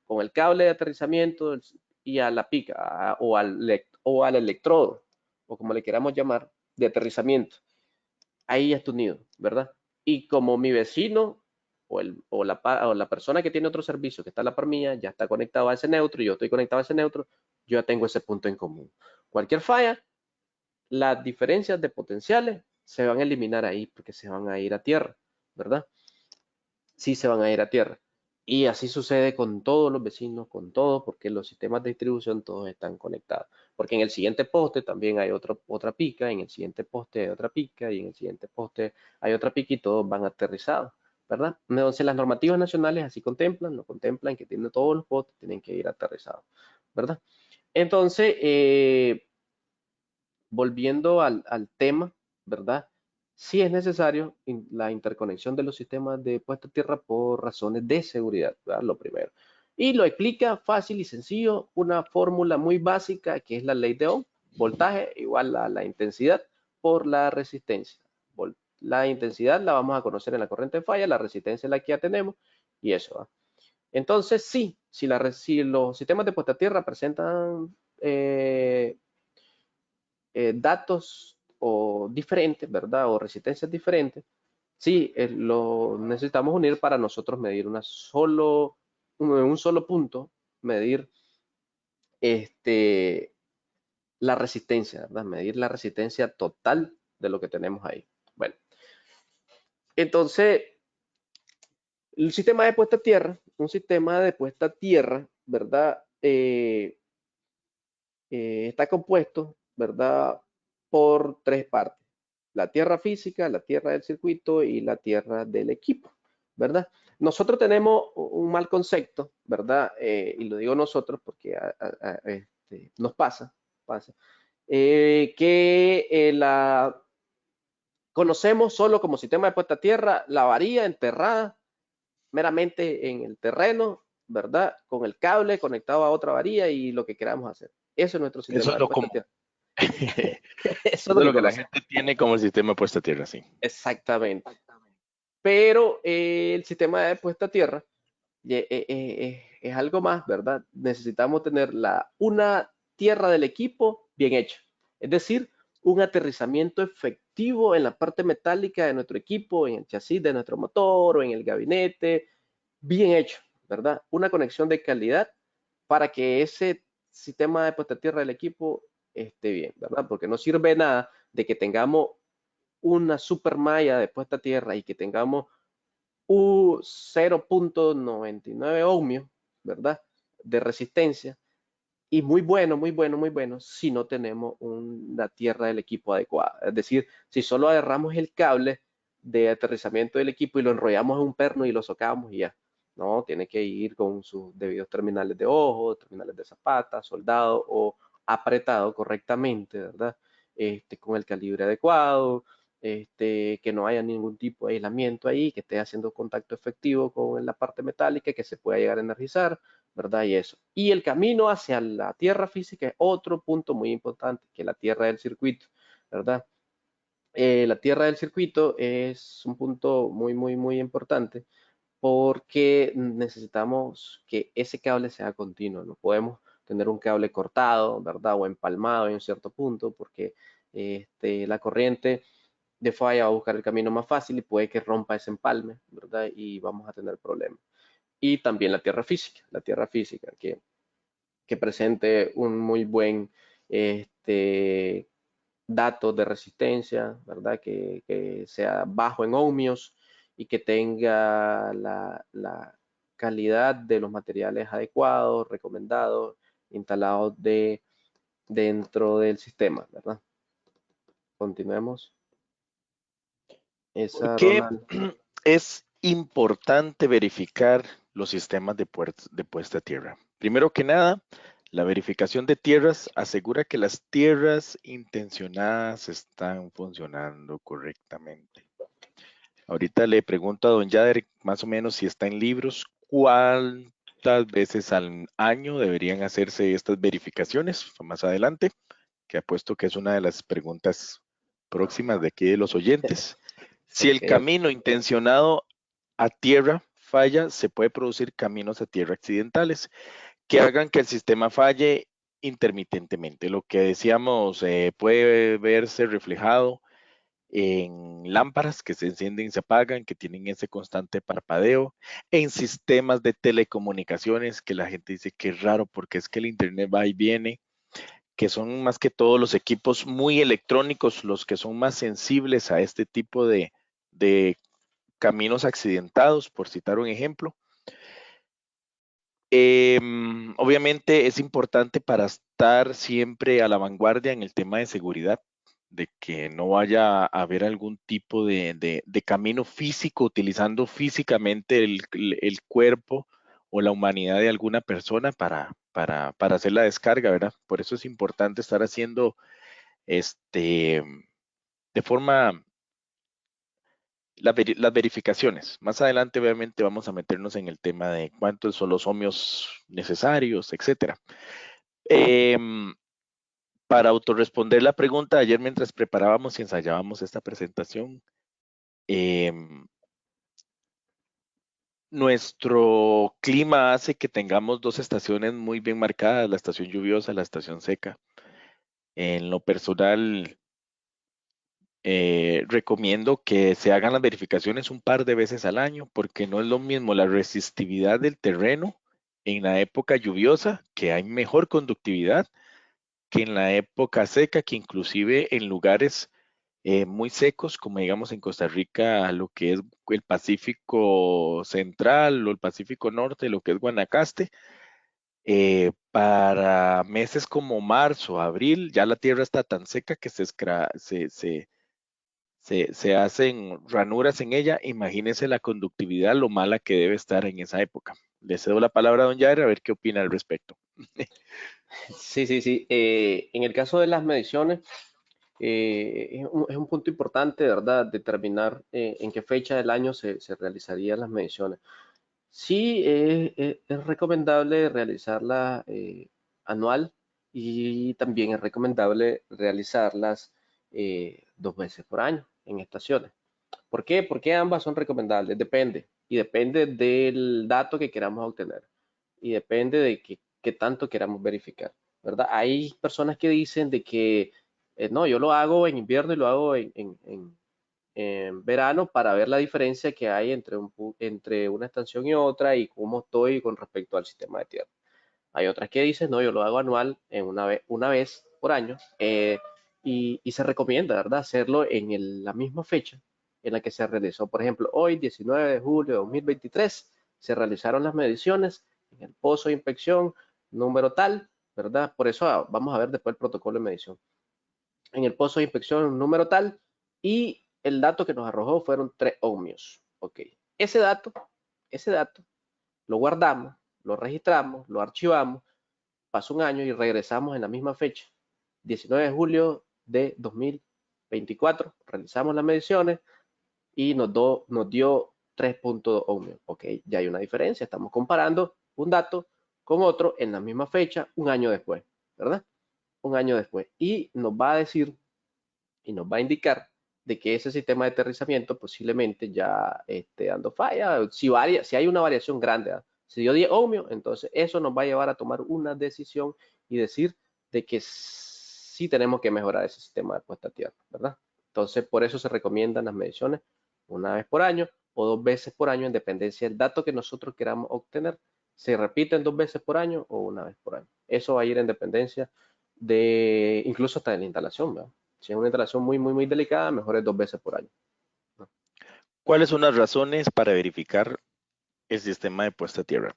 con el cable de aterrizamiento y a la pica o al electrodo, o como le queramos llamar, de aterrizamiento. Ahí ya está unido, ¿verdad? Y como mi vecino o la persona que tiene otro servicio que está a la par mía ya está conectado a ese neutro y yo estoy conectado a ese neutro, yo ya tengo ese punto en común. Cualquier falla, las diferencias de potenciales se van a eliminar ahí porque se van a ir a tierra, ¿verdad? Sí se van a ir a tierra. Y así sucede con todos los vecinos, con todos, porque los sistemas de distribución todos están conectados. Porque en el siguiente poste también hay otra pica, en el siguiente poste hay otra pica y en el siguiente poste hay otra pica y todos van aterrizados, ¿verdad? Entonces las normativas nacionales así contemplan, lo contemplan que tienen todos los postes, tienen que ir aterrizados, ¿verdad? Entonces, volviendo al tema, ¿verdad? sí es necesario la interconexión de los sistemas de puesta a tierra por razones de seguridad, ¿verdad? Lo primero. Y lo explica fácil y sencillo, una fórmula muy básica que es la ley de Ohm, voltaje igual a la intensidad por la resistencia. La intensidad la vamos a conocer en la corriente de falla, la resistencia es la que ya tenemos y eso, ¿va? Entonces, sí, si los sistemas de puesta a tierra presentan datos o diferentes, ¿verdad? O resistencias diferentes, sí, lo necesitamos unir para nosotros medir un solo punto, medir este, la resistencia, ¿verdad? Medir la resistencia total de lo que tenemos ahí. Bueno, entonces, el sistema de puesta a tierra, un sistema de puesta a tierra, ¿verdad? Está compuesto, ¿verdad? Por tres partes. La tierra física, la tierra del circuito y la tierra del equipo, ¿verdad? Nosotros tenemos un mal concepto, ¿verdad? Y lo digo nosotros porque nos pasa que la conocemos solo como sistema de puesta a tierra, la varilla enterrada meramente en el terreno, ¿verdad? Con el cable conectado a otra varilla y lo que queramos hacer. Eso es nuestro Eso sistema es de lo puesta a común. tierra. Eso es Eso lo es que lo que la conocemos. gente tiene como el sistema puesta a tierra, sí. Exactamente. Pero el sistema de puesta a tierra es algo más, ¿verdad? Necesitamos tener una tierra del equipo bien hecha. Es decir, un aterrizamiento efectivo en la parte metálica de nuestro equipo, en el chasis de nuestro motor o en el gabinete, bien hecho, ¿verdad? Una conexión de calidad para que ese sistema de puesta a tierra del equipo esté bien, ¿verdad? Porque no sirve nada de que tengamos una super malla de puesta a tierra y que tengamos un 0.99 ohmios, ¿verdad? De resistencia. Y muy bueno, si no tenemos una tierra del equipo adecuada. Es decir, si solo agarramos el cable de aterrizamiento del equipo y lo enrollamos en un perno y lo socamos y ya. No, tiene que ir con sus debidos terminales de ojo, terminales de zapata, soldado o apretado correctamente, ¿verdad? Con el calibre adecuado, que no haya ningún tipo de aislamiento ahí, que esté haciendo contacto efectivo con la parte metálica, que se pueda llegar a energizar, ¿verdad? Y eso. Y el camino hacia la tierra física es otro punto muy importante, que la tierra del circuito, ¿verdad? La tierra del circuito es un punto muy importante porque necesitamos que ese cable sea continuo. No podemos tener un cable cortado, ¿verdad? O empalmado en un cierto punto porque la corriente de falla va a buscar el camino más fácil y puede que rompa ese empalme, ¿verdad? Y vamos a tener problemas. Y también la tierra física, que presente un muy buen dato de resistencia, ¿verdad? Que sea bajo en ohmios y que tenga la calidad de los materiales adecuados, recomendados, instalados dentro del sistema, ¿verdad? Continuemos. ¿Por Esa, qué Ronald. es importante verificar los sistemas de puesta a tierra? Primero que nada, la verificación de tierras asegura que las tierras intencionadas están funcionando correctamente. Ahorita le pregunto a don Yader más o menos si está en libros, cuántas veces al año deberían hacerse estas verificaciones más adelante, que apuesto que es una de las preguntas próximas de aquí de los oyentes. Si Ok, el camino intencionado a tierra falla, se puede producir caminos a tierra accidentales que hagan que el sistema falle intermitentemente. Lo que decíamos puede verse reflejado en lámparas que se encienden y se apagan, que tienen ese constante parpadeo, en sistemas de telecomunicaciones que la gente dice que es raro porque es que el internet va y viene, que son más que todos los equipos muy electrónicos los que son más sensibles a este tipo de caminos accidentados, por citar un ejemplo. Obviamente es importante para estar siempre a la vanguardia en el tema de seguridad, de que no vaya a haber algún tipo de camino físico utilizando físicamente el cuerpo o la humanidad de alguna persona para hacer la descarga, ¿verdad? Por eso es importante estar haciendo de forma las verificaciones. Más adelante, obviamente, vamos a meternos en el tema de cuántos son los ohmios necesarios, etcétera. Para autorresponder la pregunta, ayer mientras preparábamos y ensayábamos esta presentación, nuestro clima hace que tengamos dos estaciones muy bien marcadas, la estación lluviosa, la estación seca. En lo personal, recomiendo que se hagan las verificaciones un par de veces al año, porque no es lo mismo la resistividad del terreno en la época lluviosa, que hay mejor conductividad, que en la época seca, que inclusive en lugares muy secos, como digamos en Costa Rica, lo que es el Pacífico Central o el Pacífico Norte, lo que es Guanacaste, para meses como marzo, abril, ya la tierra está tan seca que se hacen ranuras en ella. Imagínense la conductividad, lo mala que debe estar en esa época. Le cedo la palabra a don Jair a ver qué opina al respecto. Sí, sí, sí. En el caso de las mediciones, es un punto importante, ¿verdad? Determinar en qué fecha del año se realizarían las mediciones. Sí, es recomendable realizarla anual y también es recomendable realizarlas 2 veces por año en estaciones. ¿Por qué? Porque ambas son recomendables. Depende. Y depende del dato que queramos obtener. Y depende de qué tanto queramos verificar. ¿Verdad? Hay personas que dicen de que no, yo lo hago en invierno y lo hago en verano para ver la diferencia que hay entre una estación y otra y cómo estoy con respecto al sistema de tierra. Hay otras que dicen, no, yo lo hago anual en una vez por año y se recomienda, ¿verdad? Hacerlo en la misma fecha en la que se realizó. Por ejemplo, hoy, 19 de julio de 2023, se realizaron las mediciones en el pozo de inspección número tal, ¿verdad? Por eso vamos a ver después el protocolo de medición. En el pozo de inspección número tal y el dato que nos arrojó fueron 3 ohmios. Ok, ese dato lo guardamos, lo registramos, lo archivamos, pasó un año y regresamos en la misma fecha, 19 de julio de 2024, realizamos las mediciones y nos dio 3.2 ohmios. Ok, ya hay una diferencia, estamos comparando un dato con otro en la misma fecha, un año después, ¿verdad? Un año después. Y nos va a decir y nos va a indicar de que ese sistema de aterrizamiento posiblemente ya esté dando falla. Si hay una variación grande, ¿verdad? Si dio 10 ohmios, entonces eso nos va a llevar a tomar una decisión y decir de que sí tenemos que mejorar ese sistema de puesta a tierra, ¿verdad? Entonces, por eso se recomiendan las mediciones una vez por año o 2 veces por año en dependencia del dato que nosotros queramos obtener. Se repiten 2 veces por año o una vez por año. Eso va a ir en dependencia de incluso hasta de la instalación, ¿verdad? Si es una instalación muy, muy, muy delicada, mejor es 2 veces por año, ¿no? ¿Cuáles son las razones para verificar el sistema de puesta a tierra?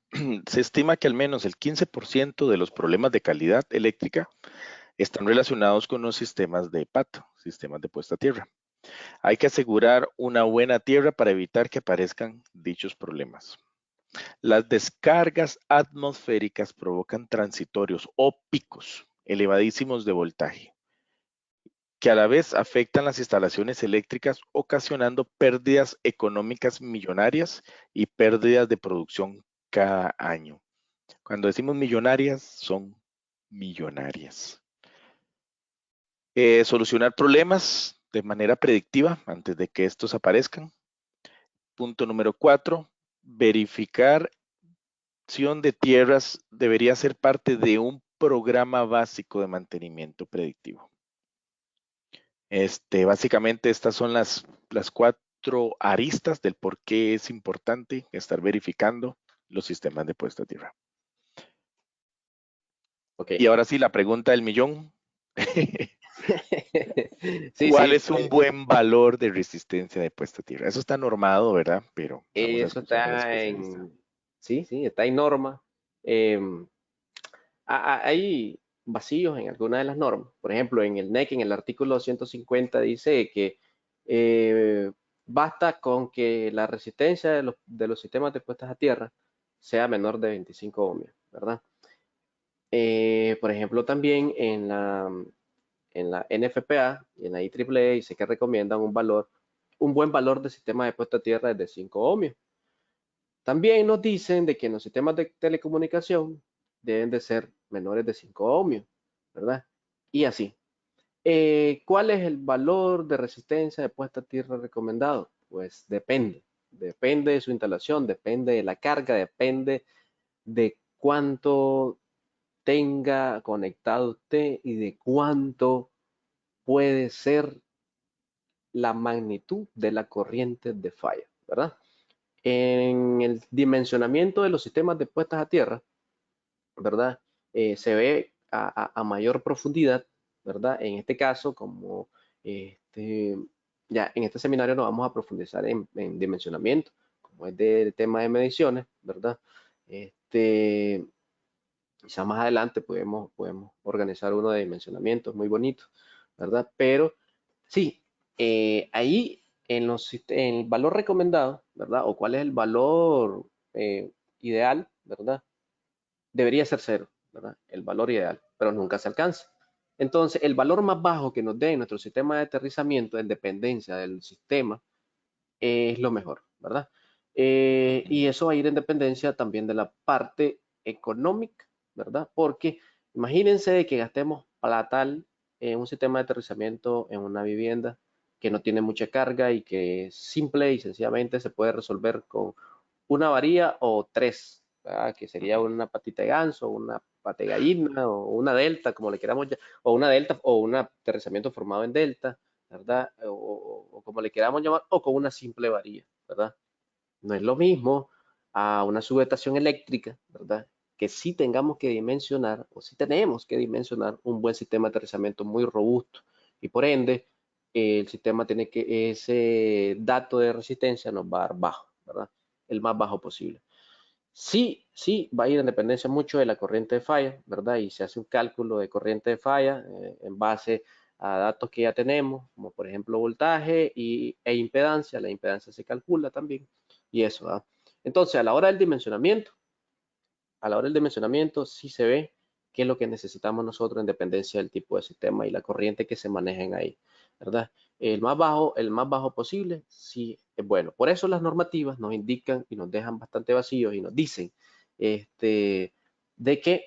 Se estima que al menos el 15% de los problemas de calidad eléctrica están relacionados con los sistemas de PAT, sistemas de puesta a tierra. Hay que asegurar una buena tierra para evitar que aparezcan dichos problemas. Las descargas atmosféricas provocan transitorios o picos elevadísimos de voltaje, que a la vez afectan las instalaciones eléctricas, ocasionando pérdidas económicas millonarias y pérdidas de producción cada año. Cuando decimos millonarias, son millonarias. Solucionar problemas de manera predictiva antes de que estos aparezcan. Punto número 4, verificación de tierras debería ser parte de un programa básico de mantenimiento predictivo. Básicamente estas son las 4 aristas del por qué es importante estar verificando los sistemas de puesta a tierra. Ok. Y ahora sí, la pregunta del millón. Sí, ¿Cuál sí, es un buen valor de resistencia de puesta a tierra? Eso está normado, ¿verdad? Pero vamos a eso escuchar al está especialista. sí, sí, está en norma. Eh, Hay vacíos en algunas de las normas. Por ejemplo, en el NEC, en el artículo 150, dice que eh, basta con que la resistencia de los sistemas de puestas a tierra sea menor de 25 ohmios, ¿verdad? Por ejemplo, también en la NFPA y en la IEEE dice que recomiendan un valor un buen valor de sistema de puesta a tierra es de 5 ohmios. También nos dicen de que en los sistemas de telecomunicación deben de ser menores de 5 ohmios, ¿verdad? Y así. ¿Cuál es el valor de resistencia de puesta a tierra recomendado? Pues depende. Depende de su instalación, depende de la carga, depende de cuánto tenga conectado usted y de cuánto puede ser la magnitud de la corriente de falla, ¿verdad? En el dimensionamiento de los sistemas de puestas a tierra, ¿verdad? Se ve a mayor profundidad, ¿verdad? En este caso, como ya en este seminario nos vamos a profundizar en dimensionamiento, como es del tema de mediciones, ¿verdad? Quizá más adelante podemos organizar uno de dimensionamiento, es muy bonito, ¿verdad? Pero sí, ahí en el valor recomendado, ¿verdad? O cuál es el valor ideal, ¿verdad? Debería ser cero, ¿verdad? El valor ideal, pero nunca se alcanza. Entonces, el valor más bajo que nos dé nuestro sistema de aterrizamiento en dependencia del sistema es lo mejor, ¿verdad? Y eso va a ir en dependencia también de la parte económica, ¿verdad? Porque imagínense de que gastemos platal en un sistema de aterrizamiento en una vivienda que no tiene mucha carga y que simple y sencillamente se puede resolver con una varilla o tres, ¿verdad? Que sería una patita de ganso, una pata de gallina o una delta, como le queramos llamar, o una delta o un aterrizamiento formado en delta, ¿verdad? O como le queramos llamar, o con una simple varilla, ¿verdad? No es lo mismo a una subestación eléctrica, ¿verdad? Que sí tengamos que dimensionar, o sí tenemos que dimensionar un buen sistema de aterrizamiento muy robusto. Y por ende, el sistema tiene que, ese dato de resistencia nos va a dar bajo, ¿verdad? El más bajo posible. Sí, sí, va a ir en dependencia mucho de la corriente de falla, ¿verdad? Y se hace un cálculo de corriente de falla en base a datos que ya tenemos, como por ejemplo voltaje e impedancia. La impedancia se calcula también y eso, ¿verdad? Entonces, a la hora del dimensionamiento sí se ve qué es lo que necesitamos nosotros en dependencia del tipo de sistema y la corriente que se manejen ahí, ¿verdad? El más bajo posible, sí es bueno. Por eso las normativas nos indican y nos dejan bastante vacíos y nos dicen de que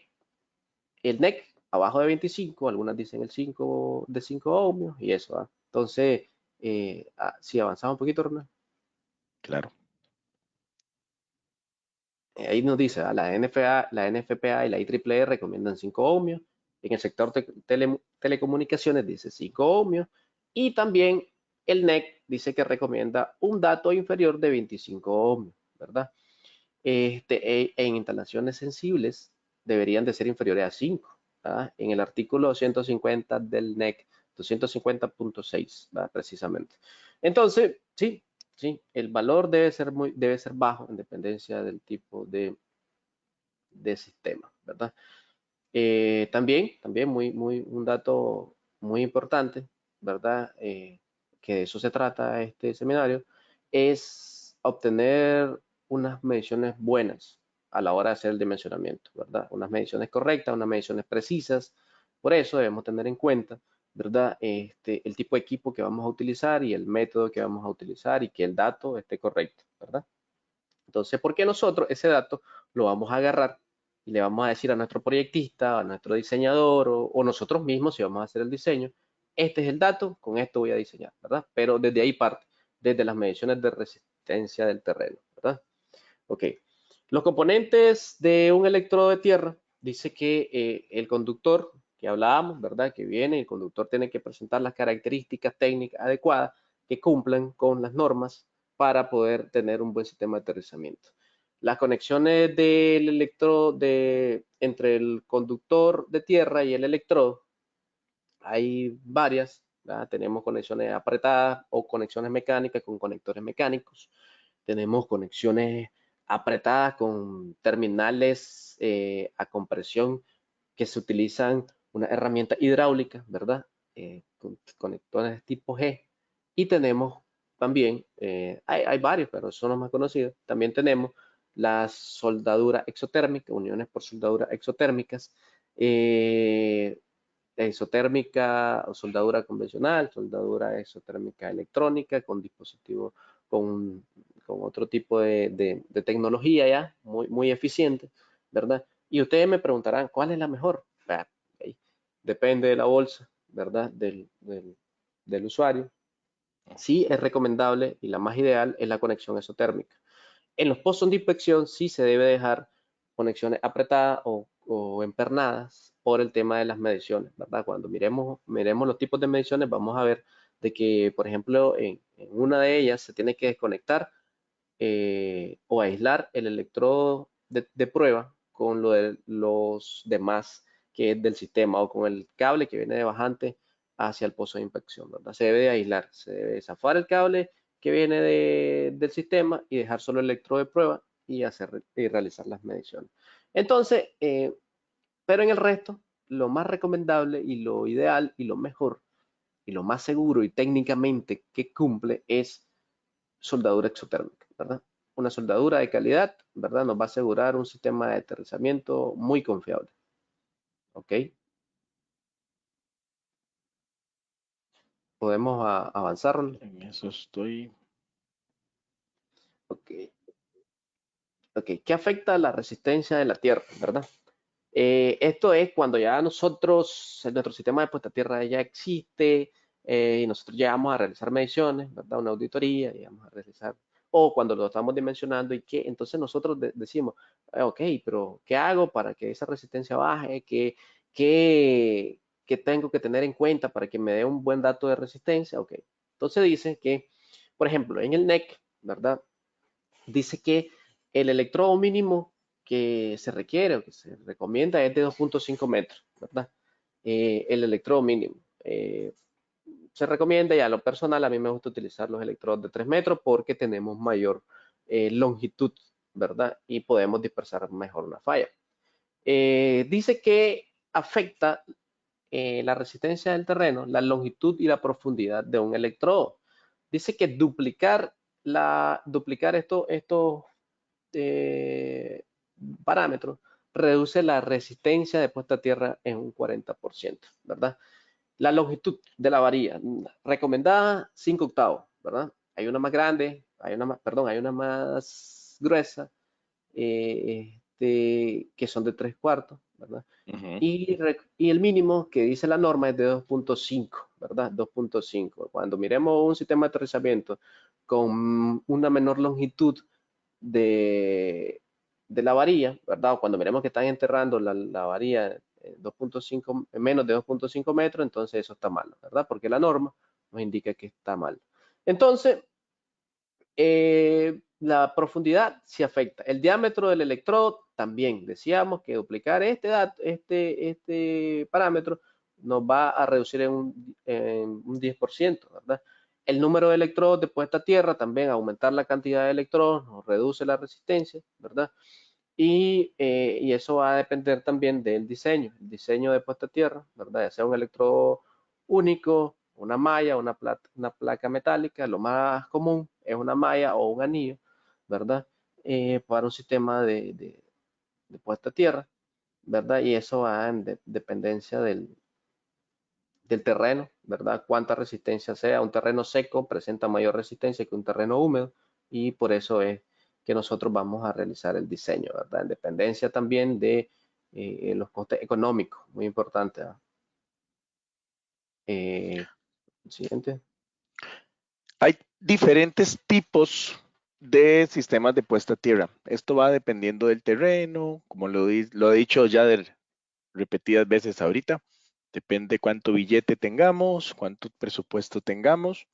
el NEC abajo de 25, algunas dicen el 5 de 5 ohmios y eso, ¿verdad? Entonces, si avanzamos un poquito, Ronald. Claro. Ahí nos dice, la NFPA y la IEEE recomiendan 5 ohmios. En el sector de telecomunicaciones dice 5 ohmios. Y también el NEC dice que recomienda un dato inferior de 25 ohmios, ¿verdad? En instalaciones sensibles deberían de ser inferiores a 5, ¿verdad? En el artículo 250 del NEC, 250.6, ¿verdad? Precisamente. Entonces, sí, sí, el valor debe ser bajo en dependencia del tipo de sistema, ¿verdad? También un dato muy importante, ¿verdad? Que de eso se trata este seminario, es obtener unas mediciones buenas a la hora de hacer el dimensionamiento, ¿verdad? Unas mediciones correctas, unas mediciones precisas. Por eso debemos tener en cuenta, ¿verdad? El tipo de equipo que vamos a utilizar y el método que vamos a utilizar y que el dato esté correcto, ¿verdad? Entonces, ¿por qué nosotros ese dato lo vamos a agarrar y le vamos a decir a nuestro proyectista, a nuestro diseñador o nosotros mismos, si vamos a hacer el diseño, este es el dato, con esto voy a diseñar, ¿verdad? Pero desde ahí parte, desde las mediciones de resistencia del terreno, ¿verdad? Ok. Los componentes de un electrodo de tierra, dice que el conductor que hablábamos, ¿verdad? Que viene, el conductor tiene que presentar las características técnicas adecuadas que cumplan con las normas para poder tener un buen sistema de aterrizamiento. Las conexiones del electrodo entre el conductor de tierra y el electrodo, hay varias, ¿verdad? Tenemos conexiones apretadas o conexiones mecánicas con conectores mecánicos. Tenemos conexiones apretadas con terminales a compresión que se utilizan una herramienta hidráulica, ¿verdad? Con conectores tipo G. Y tenemos también, hay varios, pero son los más conocidos. También tenemos la soldadura exotérmica, uniones por soldadura exotérmicas, exotérmica o soldadura convencional, soldadura exotérmica electrónica con dispositivos con otro tipo de tecnología ya, muy eficiente, ¿verdad? Y ustedes me preguntarán, ¿cuál es la mejor? Okay. Depende de la bolsa, ¿verdad? Del usuario. Sí es recomendable y la más ideal es la conexión exotérmica. En los pozos de inspección sí se debe dejar conexiones apretadas o empernadas por el tema de las mediciones, ¿verdad? Cuando miremos los tipos de mediciones, vamos a ver de que, por ejemplo, en una de ellas se tiene que desconectar o aislar el electrodo de prueba con lo de los demás que es del sistema o con el cable que viene de bajante hacia el pozo de inspección, ¿verdad? Se debe de aislar, se debe zafar el cable que viene del sistema y dejar solo el electrodo de prueba y realizar las mediciones. Entonces, pero en el resto, lo más recomendable y lo ideal y lo mejor y lo más seguro y técnicamente que cumple es soldadura exotérmica, ¿verdad? Una soldadura de calidad, ¿verdad? Nos va a asegurar un sistema de aterrizamiento muy confiable, ¿ok? Podemos avanzar, En eso estoy. ¿ok? Ok, ¿qué afecta la resistencia de la Tierra, verdad? Esto es cuando ya nuestro sistema de puesta a tierra ya existe y nosotros llegamos a realizar mediciones, ¿verdad? Una auditoría, llegamos a realizar, o cuando lo estamos dimensionando y que entonces nosotros decimos, ok, pero ¿qué hago para que esa resistencia baje? ¿Qué tengo que tener en cuenta para que me dé un buen dato de resistencia? Ok, entonces dice que, por ejemplo, en el NEC, ¿verdad? Dice que el electrodo mínimo que se requiere o que se recomienda es de 2.5 metros, ¿verdad? El electrodo mínimo. Se recomienda y a lo personal a mí me gusta utilizar los electrodos de 3 metros porque tenemos mayor longitud, ¿verdad? Y podemos dispersar mejor una falla. Dice que afecta la resistencia del terreno, la longitud y la profundidad de un electrodo. Dice que duplicar estos eh, parámetros reduce la resistencia de puesta a tierra en un 40%, ¿verdad? La longitud de la varilla, recomendada 5 octavos, ¿verdad? Hay una más grande, hay una más gruesa, que son de 3 cuartos, ¿verdad? Ujú. Y el mínimo que dice la norma es de 2.5, ¿verdad? 2.5. Cuando miremos un sistema de aterrizamiento con una menor longitud de la varilla, ¿verdad? O cuando miremos que están enterrando la varilla 2.5, menos de 2.5 metros, entonces eso está malo, ¿verdad? Porque la norma nos indica que está mal. Entonces, la profundidad sí afecta. El diámetro del electrodo también. Decíamos que duplicar este parámetro nos va a reducir en un 10%, ¿verdad? El número de electrodos de puesta a tierra también, aumentar la cantidad de electrodos nos reduce la resistencia, ¿verdad? Y eso va a depender también del diseño, el diseño de puesta a tierra, ¿verdad? Ya sea un electrodo único, una malla, una placa metálica, lo más común es una malla o un anillo, ¿verdad? Para un sistema de puesta a tierra, ¿verdad? Y eso va en dependencia del terreno, ¿verdad? Cuánta resistencia sea. Un terreno seco presenta mayor resistencia que un terreno húmedo y por eso es que nosotros vamos a realizar el diseño, ¿verdad? En dependencia también de los costes económicos, muy importante. Eh, Siguiente. Hay diferentes tipos de sistemas de puesta a tierra. Esto va dependiendo del terreno, como lo he dicho ya repetidas veces ahorita. Depende cuánto billete tengamos, cuánto presupuesto tengamos.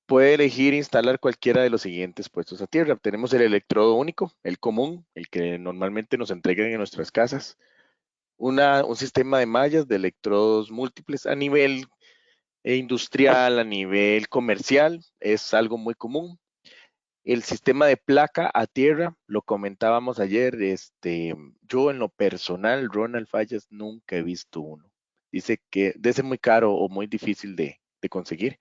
Puede elegir instalar cualquiera de los siguientes puestos a tierra. Tenemos el electrodo único, el común, el que normalmente nos entregan en nuestras casas. Un sistema de mallas de electrodos múltiples a nivel industrial, a nivel comercial, es algo muy común. El sistema de placa a tierra, lo comentábamos ayer, yo en lo personal, Ronald Fallas, nunca he visto uno. Dice que debe ser muy caro o muy difícil de conseguir.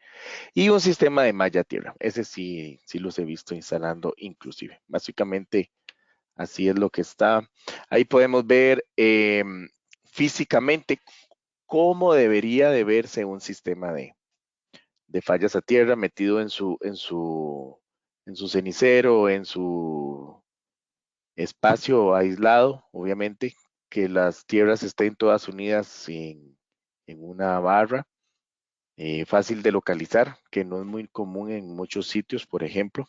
Y un sistema de malla a tierra, ese sí, sí los he visto instalando inclusive. Básicamente, así es lo que está. Ahí podemos ver físicamente cómo debería de verse un sistema de fallas a tierra metido en su cenicero, en su espacio aislado, obviamente, que las tierras estén todas unidas en una barra, fácil de localizar, que no es muy común en muchos sitios, por ejemplo.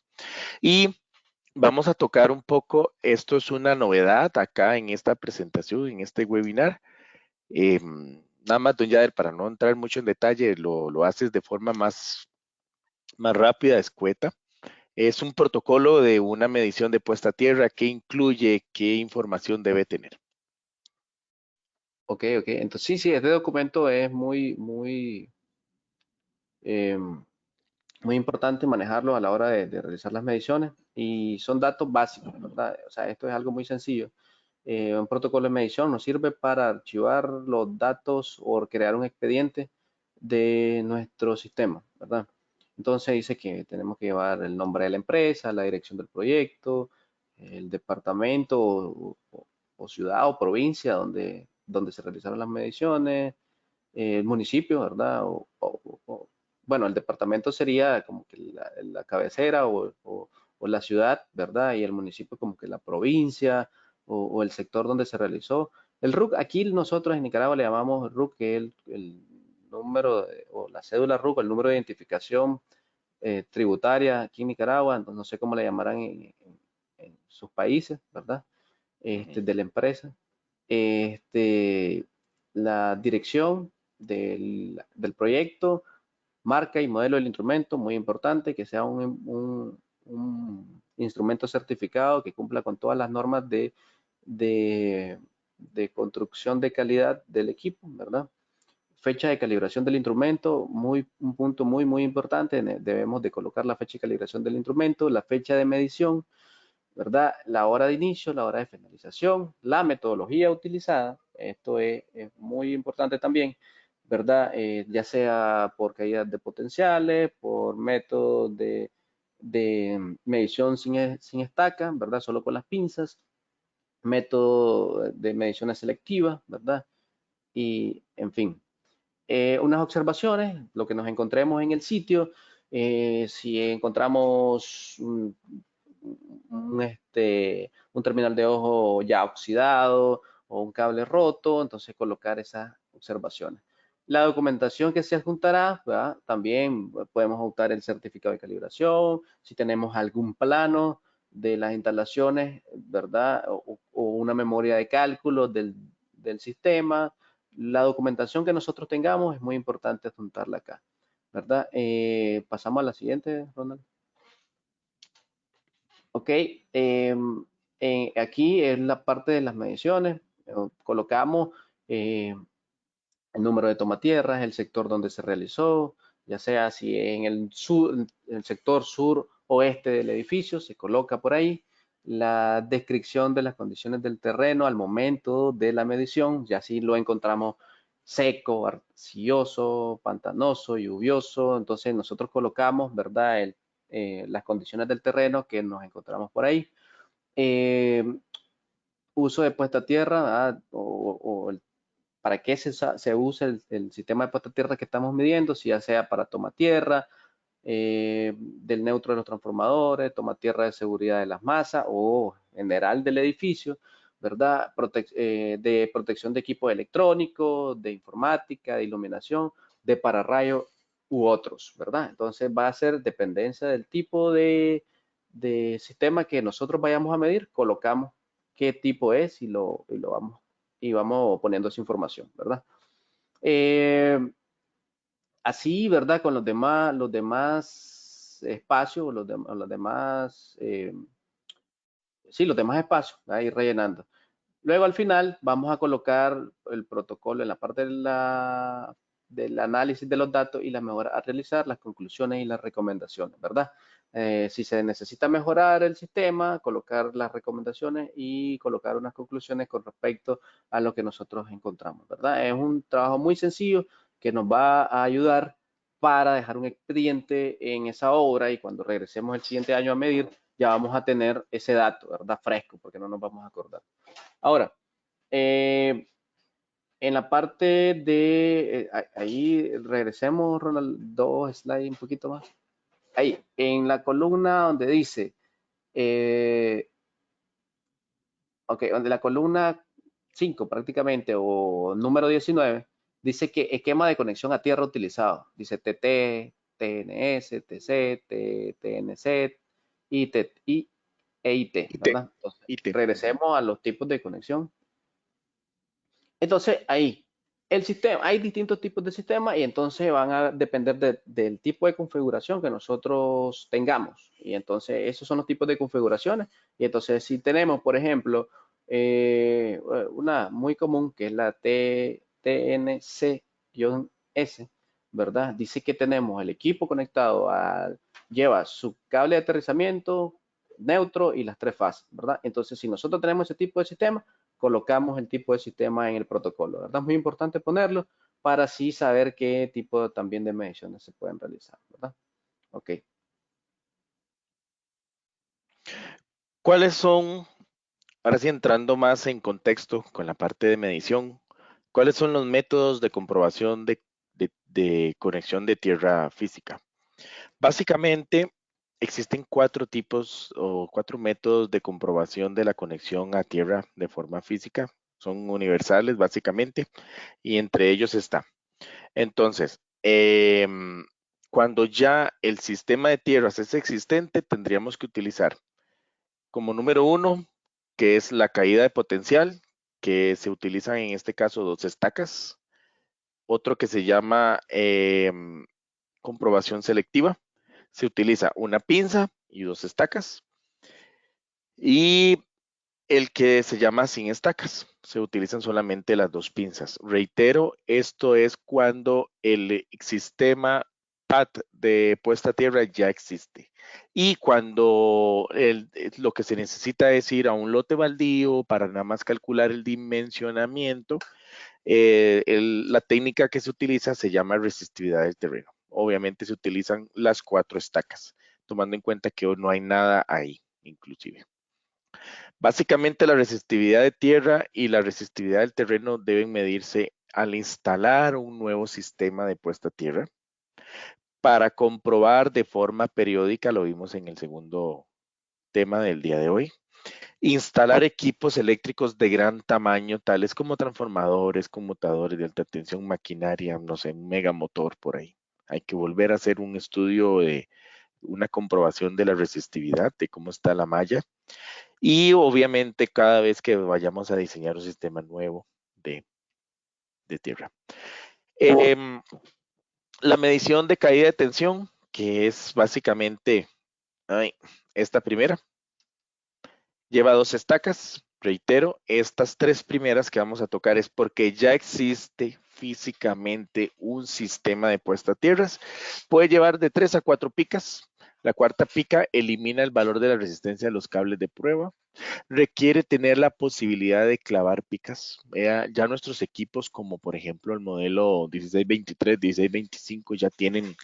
Y vamos a tocar un poco, esto es una novedad acá en esta presentación, en este webinar. Nada más, don Yader, para no entrar mucho en detalle, lo haces de forma más rápida, escueta. Es un protocolo de una medición de puesta a tierra que incluye qué información debe tener. Ok, ok. Entonces, sí, este documento es muy importante manejarlo a la hora de realizar las mediciones y son datos básicos, ¿verdad? O sea, esto es algo muy sencillo. Un protocolo de medición nos sirve para archivar los datos o crear un expediente de nuestro sistema, ¿verdad? Entonces dice que tenemos que llevar el nombre de la empresa, la dirección del proyecto, el departamento o ciudad o provincia donde se realizaron las mediciones, el municipio, ¿verdad? Bueno, el departamento sería como que la cabecera o la ciudad, ¿verdad? Y el municipio como que la provincia o el sector donde se realizó. El RUC, aquí nosotros en Nicaragua le llamamos RUC, que es el número o la cédula RUC, el número de identificación tributaria aquí en Nicaragua, no sé cómo le llamarán en sus países, ¿verdad? De la empresa. Este, la dirección del proyecto, marca y modelo del instrumento, muy importante, que sea un instrumento certificado que cumpla con todas las normas de, de construcción de calidad del equipo, ¿verdad? Fecha de calibración del instrumento, un punto muy importante, debemos de colocar la fecha de calibración del instrumento, la fecha de medición, ¿verdad? La hora de inicio, la hora de finalización, la metodología utilizada, esto es muy importante también, ¿verdad? Ya sea por caídas de potenciales, por métodos de medición sin estaca, ¿verdad? Solo con las pinzas, método de mediciones selectivas, ¿verdad? Y, en fin, unas observaciones, lo que nos encontremos en el sitio, si encontramos un terminal de ojo ya oxidado o un cable roto, entonces colocar esas observaciones. La documentación que se adjuntará, ¿verdad? También podemos adjuntar el certificado de calibración, si tenemos algún plano de las instalaciones, ¿verdad? O una memoria de cálculo del sistema. La documentación que nosotros tengamos es muy importante adjuntarla acá, ¿verdad? Pasamos a la siguiente, Ronald. Ok, aquí es la parte de las mediciones. Colocamos el número de tomatierras, el sector donde se realizó, ya sea si en el sector sur oeste del edificio, se coloca por ahí la descripción de las condiciones del terreno al momento de la medición, ya si lo encontramos seco, arcilloso, pantanoso, lluvioso, entonces nosotros colocamos, ¿verdad? Las condiciones del terreno que nos encontramos por ahí. Eh, Uso de puesta a tierra, ¿verdad? Para qué se usa el sistema de puesta a tierra que estamos midiendo, si ya sea para toma tierra, del neutro de los transformadores, toma tierra de seguridad de las masas o general del edificio, ¿verdad? De protección de equipos electrónicos, de informática, de iluminación, de pararrayo u otros, ¿verdad? Entonces va a ser dependencia del tipo de sistema que nosotros vayamos a medir, colocamos qué tipo es y vamos poniendo esa información, ¿verdad? Eh, Así, ¿verdad? Con los demás espacios, los demás, sí, los demás espacios, va a ir rellenando. Luego al final vamos a colocar el protocolo en la parte del análisis de los datos y la mejora a realizar, las conclusiones y las recomendaciones, ¿verdad? Si se necesita mejorar el sistema, colocar las recomendaciones y colocar unas conclusiones con respecto a lo que nosotros encontramos, ¿verdad? Es un trabajo muy sencillo que nos va a ayudar para dejar un expediente en esa obra y cuando regresemos el siguiente año a medir, ya vamos a tener ese dato, ¿verdad? Fresco, porque no nos vamos a acordar. Ahora, eh, En la parte de, ahí regresemos, Ronald, dos slides un poquito más. Ahí, en la columna donde dice, ok, donde la columna 5 prácticamente, o número 19 dice que esquema de conexión a tierra utilizado. Dice TT, TNS, TC, TNC, e IT, IT, ¿verdad? Entonces, IT. regresemos a los tipos de conexión. Entonces, ahí, el sistema, hay distintos tipos de sistemas y entonces van a depender del tipo de configuración que nosotros tengamos. Y entonces, esos son los tipos de configuraciones. Y entonces, si tenemos, por ejemplo, una muy común que es la TNC-S, ¿verdad? Dice que tenemos el equipo conectado lleva su cable de aterrizamiento neutro y las tres fases, ¿verdad? Entonces, si nosotros tenemos ese tipo de sistema, colocamos el tipo de sistema en el protocolo, ¿verdad? Es muy importante ponerlo para así saber qué tipo también de mediciones se pueden realizar, ¿verdad? Ok. ¿Cuáles son, ahora sí entrando más en contexto con la parte de medición, cuáles son los métodos de comprobación de conexión de tierra física? Básicamente, existen cuatro tipos o cuatro métodos de comprobación de la conexión a tierra de forma física. Son universales, básicamente, y entre ellos está. Entonces, cuando ya el sistema de tierras es existente, tendríamos que utilizar como número uno, que es la caída de potencial, que se utilizan en este caso dos estacas. Otro que se llama comprobación selectiva. Se utiliza una pinza y dos estacas. Y el que se llama sin estacas. Se utilizan solamente las dos pinzas. Reitero, esto es cuando el sistema PAT de puesta a tierra ya existe. Y cuando lo que se necesita es ir a un lote baldío para nada más calcular el dimensionamiento, la técnica que se utiliza se llama resistividad del terreno. Obviamente se utilizan las cuatro estacas, tomando en cuenta que no hay nada ahí, inclusive. Básicamente la resistividad de tierra y la resistividad del terreno deben medirse al instalar un nuevo sistema de puesta a tierra para comprobar de forma periódica, lo vimos en el segundo tema del día de hoy, instalar equipos eléctricos de gran tamaño, tales como transformadores, conmutadores de alta tensión, maquinaria, no sé, un megamotor por ahí. Hay que volver a hacer un estudio de una comprobación de la resistividad, de cómo está la malla. Y obviamente cada vez que vayamos a diseñar un sistema nuevo de tierra. La medición de caída de tensión, que es básicamente esta primera, lleva dos estacas. Reitero, estas tres primeras que vamos a tocar es porque ya existe físicamente un sistema de puesta a tierras. Puede llevar de 3 a 4 picas. La cuarta pica elimina el valor de la resistencia de los cables de prueba. Requiere tener la posibilidad de clavar picas. Ya nuestros equipos, como por ejemplo el modelo 1623, 1625, ya tienen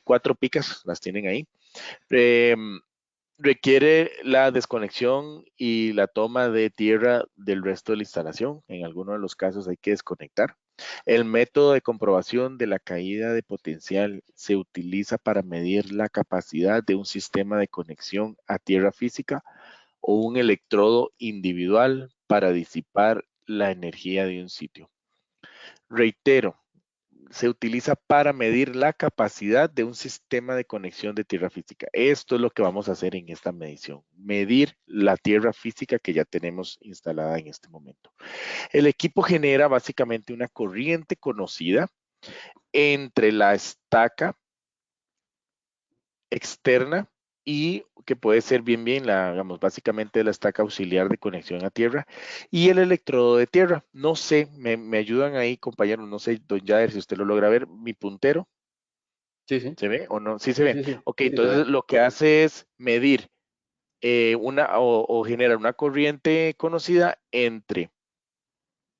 4 picas, las tienen ahí. Requiere la desconexión y la toma de tierra del resto de la instalación. En algunos de los casos hay que desconectar. El método de comprobación de la caída de potencial se utiliza para medir la capacidad de un sistema de conexión a tierra física o un electrodo individual para disipar la energía de un sitio. Reitero, se utiliza para medir la capacidad de un sistema de conexión de tierra física. Esto es lo que vamos a hacer en esta medición, medir la tierra física que ya tenemos instalada en este momento. El equipo genera básicamente una corriente conocida entre la estaca externa y que puede ser bien digamos, básicamente la estaca auxiliar de conexión a tierra y el electrodo de tierra. No sé, me ayudan ahí, compañeros, no sé, don Jader, si usted lo logra ver, mi puntero, Sí, sí. ¿se ve o no? Sí se Sí, ve. sí, sí. Ok, Sí, se ve. entonces lo que hace es medir o generar una corriente conocida entre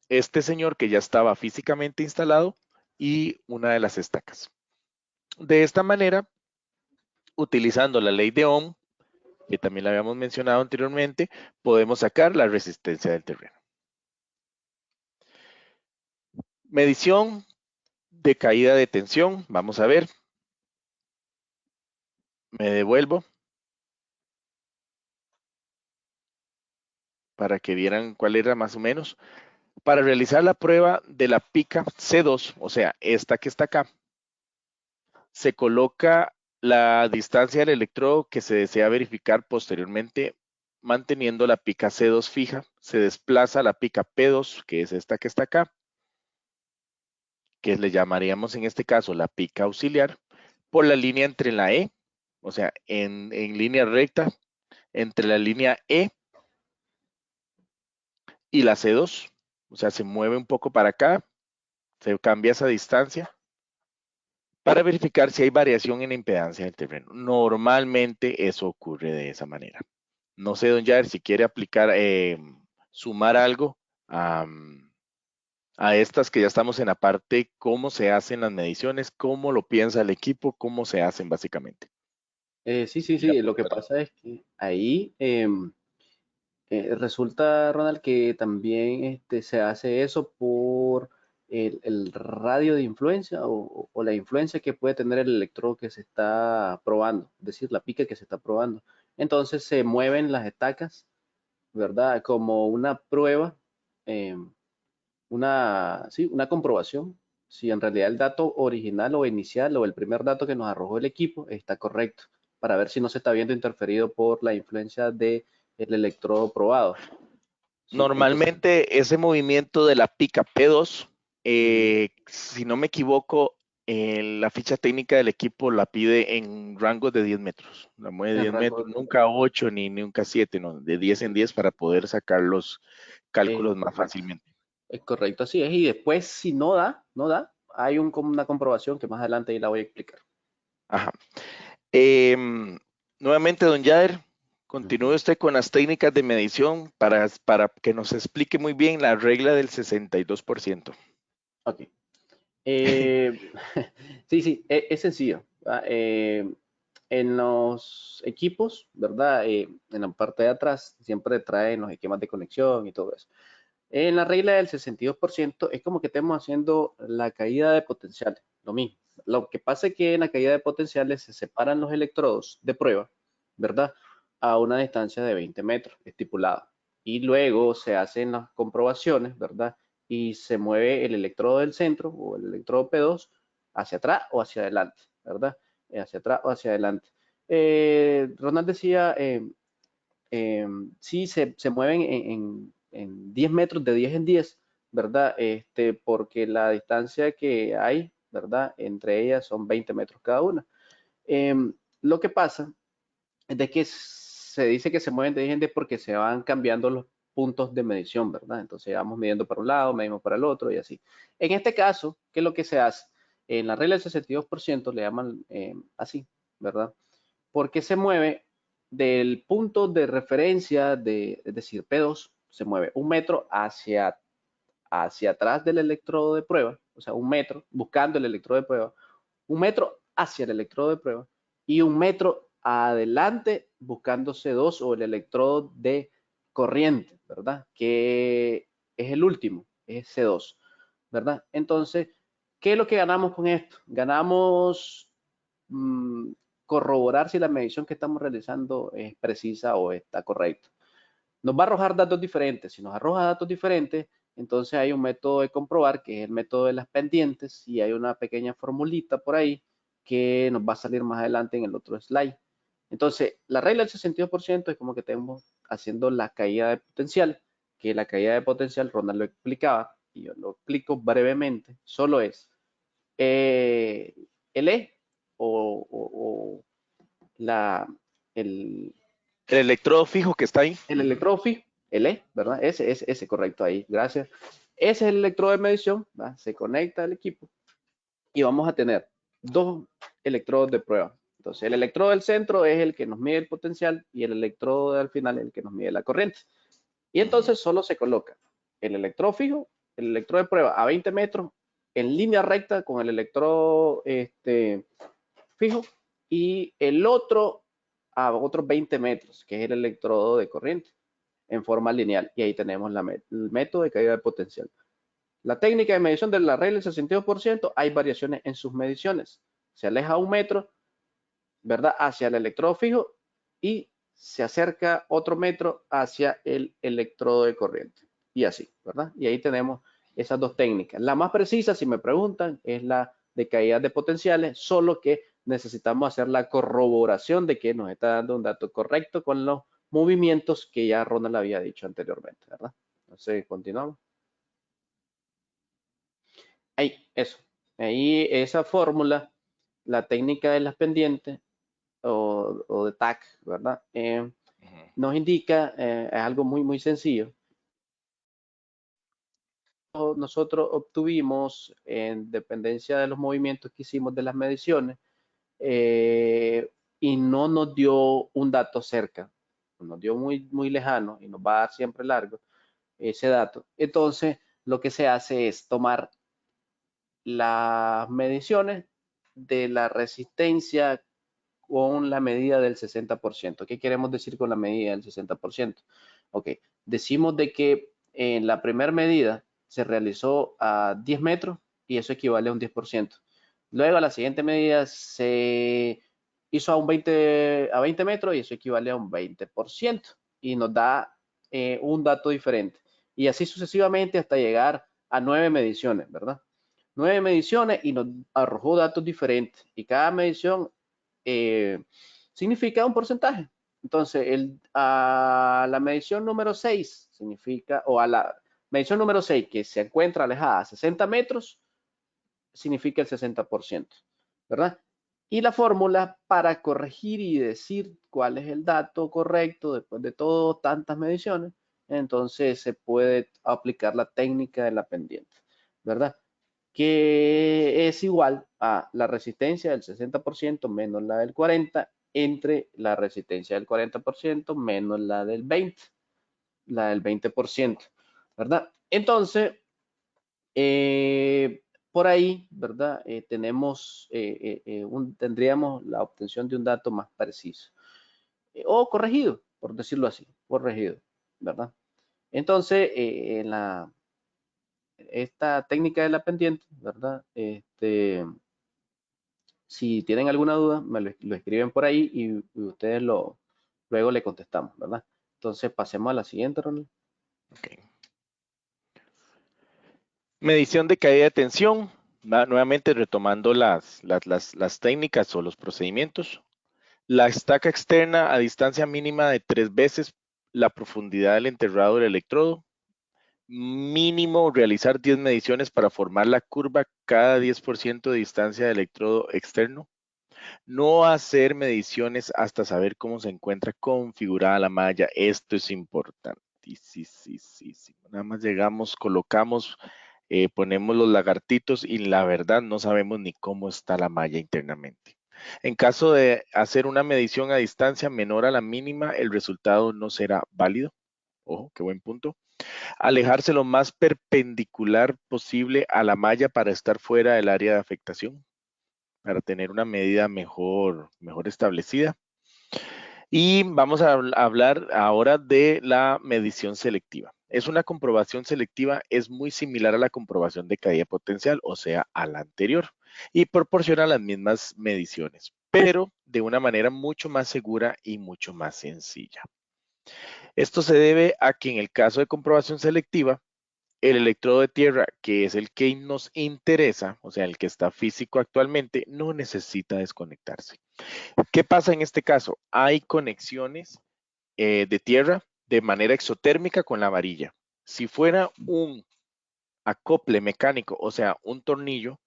este señor que ya estaba físicamente instalado y una de las estacas. De esta manera, utilizando la ley de Ohm, que también la habíamos mencionado anteriormente, podemos sacar la resistencia del terreno. Medición de caída de tensión. Vamos a ver. Me devuelvo para que vieran cuál era más o menos. Para realizar la prueba de la pica C2, o sea, esta que está acá, se coloca la distancia del electrodo que se desea verificar posteriormente, manteniendo la pica C2 fija. Se desplaza la pica P2, que es esta que está acá, que le llamaríamos en este caso la pica auxiliar, por la línea entre la E, o sea, en línea recta, entre la línea E y la C2, o sea, se mueve un poco para acá, se cambia esa distancia para verificar si hay variación en la impedancia del terreno. Normalmente eso ocurre de esa manera. No sé, don Jair, si quiere aplicar, sumar algo a, a estas que ya estamos en la parte, cómo se hacen las mediciones, cómo lo piensa el equipo, cómo se hacen básicamente. Sí, sí, Quiere sí. Lo que aportar. pasa es que ahí resulta, Ronald, que también se hace eso por el radio de influencia o la influencia que puede tener el electrodo que se está probando, es decir, la pica que se está probando. Entonces se mueven las estacas, ¿verdad? Como una prueba, eh, sí, una comprobación, si en realidad el dato original o inicial o el primer dato que nos arrojó el equipo está correcto, para ver si no se está viendo interferido por la influencia del electrodo probado. Sí, entonces, Normalmente ese movimiento de la pica P2, ujú, si no me equivoco, la ficha técnica del equipo la pide en rangos de 10 metros. La mueve de en 10 rango, metros, nunca 8 ni nunca 7, no, de 10 en 10 para poder sacar los es cálculos más correcto, fácilmente. es correcto, así es. Y después, si no da, no da, hay una comprobación que más adelante ahí la voy a explicar. Ajá. Em, Nuevamente, don Yader, continúe Ujú. usted con las técnicas de medición para que nos explique muy bien la regla del 62%. Ok. Eh, sí, sí, es sencillo. ¿Va? En los equipos, ¿verdad? En la parte de atrás siempre traen los esquemas de conexión y todo eso. En la regla del 62% es como que estemos haciendo la caída de potenciales, lo mismo. Lo que pasa es que en la caída de potenciales se separan los electrodos de prueba, ¿verdad? A una distancia de 20 metros estipulada. Y luego se hacen las comprobaciones, ¿verdad? Y se mueve el electrodo del centro o el electrodo P2 hacia atrás o hacia adelante, ¿verdad? Hacia atrás o hacia adelante. Ronald decía, sí, se mueven en 10 metros, de 10 en 10, ¿verdad? Porque la distancia que hay, ¿verdad? Entre ellas son 20 metros cada una. Lo que pasa es de que se dice que se mueven de 10 en 10 porque se van cambiando los puntos de medición, ¿verdad? Entonces vamos midiendo para un lado, medimos para el otro y así. En este caso, ¿qué es lo que se hace? En la regla del 62% le llaman así, ¿verdad? Porque se mueve del punto de referencia es decir, P2, se mueve un metro hacia atrás del electrodo de prueba, o sea, un metro buscando el electrodo de prueba, un metro hacia el electrodo de prueba y un metro adelante buscando C2 o el electrodo de corriente, ¿verdad? Que es el último, es C2, ¿verdad? Entonces, ¿qué es lo que ganamos con esto? Ganamos mmm, corroborar si la medición que estamos realizando es precisa o está correcta. Nos va a arrojar datos diferentes. Si nos arroja datos diferentes, entonces hay un método de comprobar, que es el método de las pendientes, y hay una pequeña formulita por ahí que nos va a salir más adelante en el otro slide. Entonces, la regla del 62% es como que tenemos haciendo la caída de potencial, que la caída de potencial, Ronald lo explicaba, y yo lo explico brevemente, solo es el E o la, el, El electrodo fijo que está ahí. el electrodo fijo, el E, ¿verdad? Ese, correcto ahí, gracias. Ese es el electrodo de medición, ¿va? Se conecta al equipo y vamos a tener dos electrodos de prueba. Entonces, el electrodo del centro es el que nos mide el potencial y el electrodo del final es el que nos mide la corriente. Y Ujú. entonces solo se coloca el electrodo fijo, el electrodo de prueba a 20 metros en línea recta con el electrodo fijo y el otro a otros 20 metros, que es el electrodo de corriente en forma lineal. Y ahí tenemos el método de caída de potencial. La técnica de medición de la regla del 62%, hay variaciones en sus mediciones. Se aleja 1 metro, ¿verdad? Hacia el electrodo fijo y se acerca otro metro hacia el electrodo de corriente. Y así, ¿verdad? Y ahí tenemos esas dos técnicas. La más precisa, si me preguntan, es la de caídas de potenciales, solo que necesitamos hacer la corroboración de que nos está dando un dato correcto con los movimientos que ya Ronald había dicho anteriormente, ¿verdad? Entonces, continuamos. Ahí, eso. Ahí esa fórmula, la técnica de las pendientes o de TAC, ¿verdad? Nos indica, es algo muy sencillo. Nosotros obtuvimos, en dependencia de los movimientos que hicimos de las mediciones, y no nos dio un dato cerca, nos dio muy lejano y nos va a dar siempre largo ese dato. Entonces, lo que se hace es tomar las mediciones de la resistencia con la medida del 60%. ¿Qué queremos decir con la medida del 60%? Ok, decimos de que en la primera medida se realizó a 10 metros y eso equivale a un 10%. Luego a la siguiente medida se hizo a 20 metros y eso equivale a un 20% y nos da un dato diferente. Y así sucesivamente hasta llegar a 9 mediciones, ¿verdad? 9 mediciones y nos arrojó datos diferentes y cada medición significa un porcentaje. Entonces, a la medición número 6 significa, o a la medición número 6 que se encuentra alejada a 60 metros, significa el 60%, ¿verdad? Y la fórmula para corregir y decir cuál es el dato correcto después de todo tantas mediciones, entonces se puede aplicar la técnica de la pendiente, ¿verdad? Que es igual a la resistencia del 60% menos la del 40% entre la resistencia del 40% menos la del 20%, ¿verdad? Entonces, por ahí, ¿verdad? Tendríamos la obtención de un dato más preciso o corregido, por decirlo así, corregido, ¿verdad? Entonces, esta técnica de la pendiente, ¿verdad? Si tienen alguna duda, me lo escriben por ahí y ustedes luego le contestamos, ¿verdad? Entonces, pasemos a la siguiente, Ronald. Okay. Medición de caída de tensión, nuevamente retomando las técnicas o los procedimientos. La estaca externa a distancia mínima de 3 veces la profundidad del enterrado del electrodo. Mínimo realizar 10 mediciones para formar la curva cada 10% de distancia del electrodo externo. No hacer mediciones hasta saber cómo se encuentra configurada la malla. Esto es importantísimo. Nada más llegamos, colocamos, ponemos los lagartitos y la verdad no sabemos ni cómo está la malla internamente. En caso de hacer una medición a distancia menor a la mínima, el resultado no será válido. Ojo, qué buen punto. Alejarse lo más perpendicular posible a la malla para estar fuera del área de afectación, para tener una medida mejor establecida. Y vamos a hablar ahora de la medición selectiva. Es una comprobación selectiva, es muy similar a la comprobación de caída potencial, o sea, a la anterior, y proporciona las mismas mediciones, pero de una manera mucho más segura y mucho más sencilla. Esto se debe a que en el caso de comprobación selectiva, el electrodo de tierra, que es el que nos interesa, o sea, el que está físico actualmente, no necesita desconectarse. ¿Qué pasa en este caso? Hay conexiones de tierra de manera exotérmica con la varilla. Si fuera un acople mecánico, o sea, un tornillo,